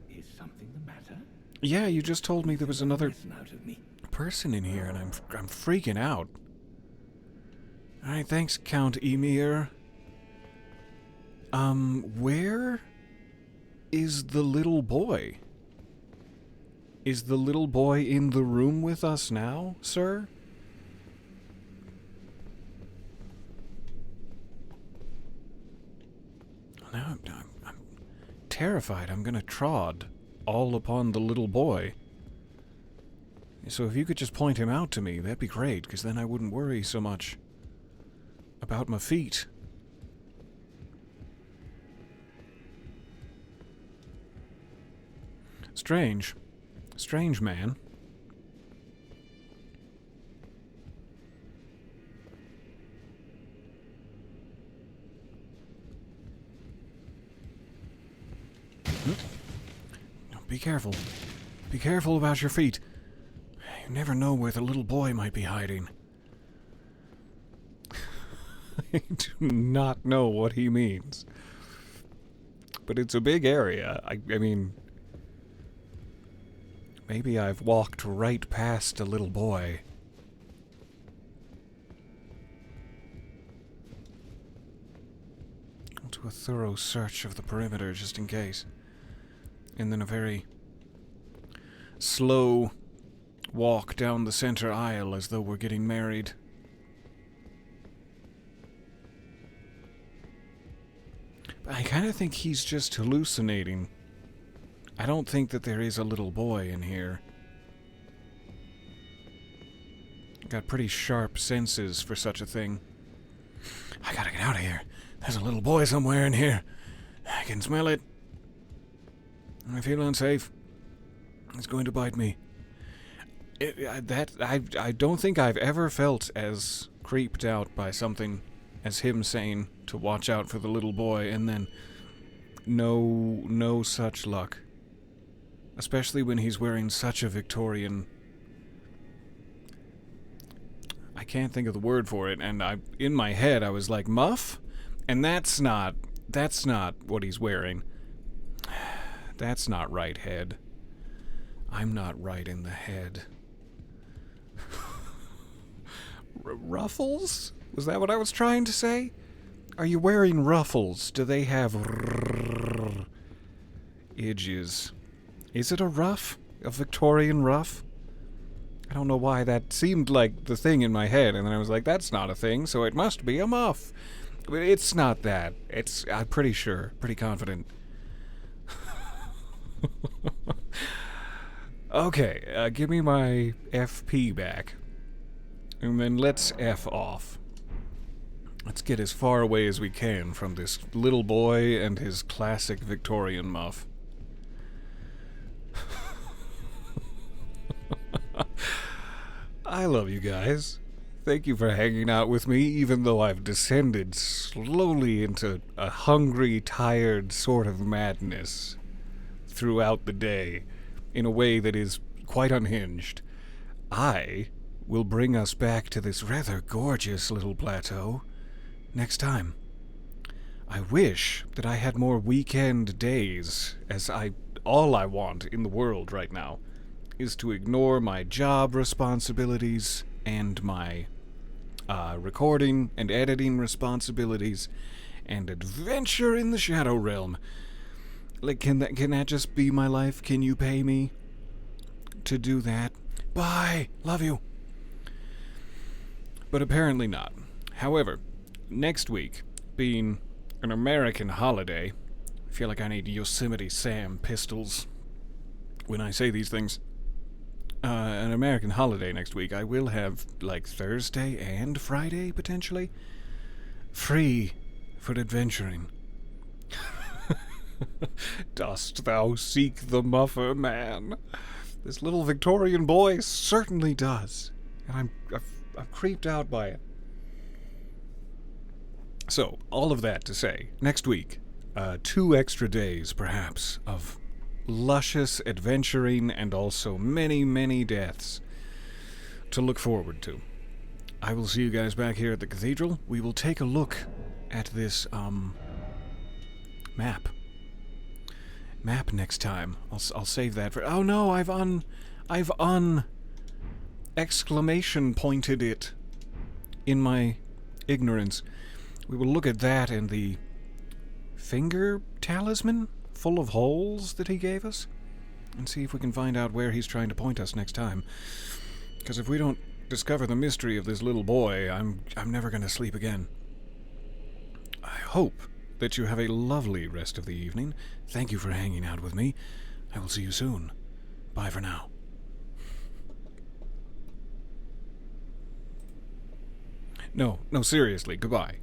Is something the matter? Yeah, you just told me there was another Listen out of me. person in here, and I'm freaking out. All right, thanks, Count Emir. Where is the little boy? Is the little boy in the room with us now, sir? Now I'm terrified I'm gonna trod all upon the little boy. So if you could just point him out to me, that'd be great, because then I wouldn't worry so much about my feet. Strange. Strange man. Be careful. Be careful about your feet. You never know where the little boy might be hiding. I do not know what he means. But it's a big area. I mean... Maybe I've walked right past a little boy. I'll do a thorough search of the perimeter just in case. And then a very slow walk down the center aisle as though we're getting married. But I kind of think he's just hallucinating. I don't think that there is a little boy in here. Got pretty sharp senses for such a thing. I gotta get out of here. There's a little boy somewhere in here. I can smell it. I feel unsafe. It's going to bite me. I don't think I've ever felt as creeped out by something as him saying to watch out for the little boy, and then no such luck. Especially when he's wearing such a Victorian... I can't think of the word for it, and in my head I was like, muff? And that's not what he's wearing. That's not right, head. I'm not right in the head. Ruffles? Was that what I was trying to say? Are you wearing ruffles? Do they have edges? Is it a ruff? A Victorian ruff? I don't know why that seemed like the thing in my head, and then I was like, that's not a thing, so it must be a muff. But it's not that. I'm pretty sure, pretty confident. Okay, give me my FP back. And then let's F off. Let's get as far away as we can from this little boy and his classic Victorian muff. I love you guys. Thank you for hanging out with me, even though I've descended slowly into a hungry, tired sort of madness throughout the day in a way that is quite unhinged. I will bring us back to this rather gorgeous little plateau next time. I wish that I had more weekend days, as all I want in the world right now is to ignore my job responsibilities and my recording and editing responsibilities and adventure in the Shadow Realm. Like, can that just be my life? Can you pay me to do that? Bye! Love you! But apparently not. However, next week, being an American holiday, I feel like I need Yosemite Sam pistols when I say these things. An American holiday next week, I will have, like, Thursday and Friday, potentially, free for adventuring. Dost thou seek the muffer, man? This little Victorian boy certainly does. And I'm creeped out by it. So, all of that to say, next week, 2 extra days, perhaps, of luscious adventuring and also many, many deaths to look forward to. I will see you guys back here at the cathedral. We will take a look at this, map next time. I'll save that for... Oh no, I've exclamation pointed it in my ignorance. We will look at that and the finger talisman full of holes that he gave us and see if we can find out where he's trying to point us next time. Because if we don't discover the mystery of this little boy, I'm never going to sleep again. I hope that you have a lovely rest of the evening. Thank you for hanging out with me. I will see you soon. Bye for now. No, seriously, goodbye.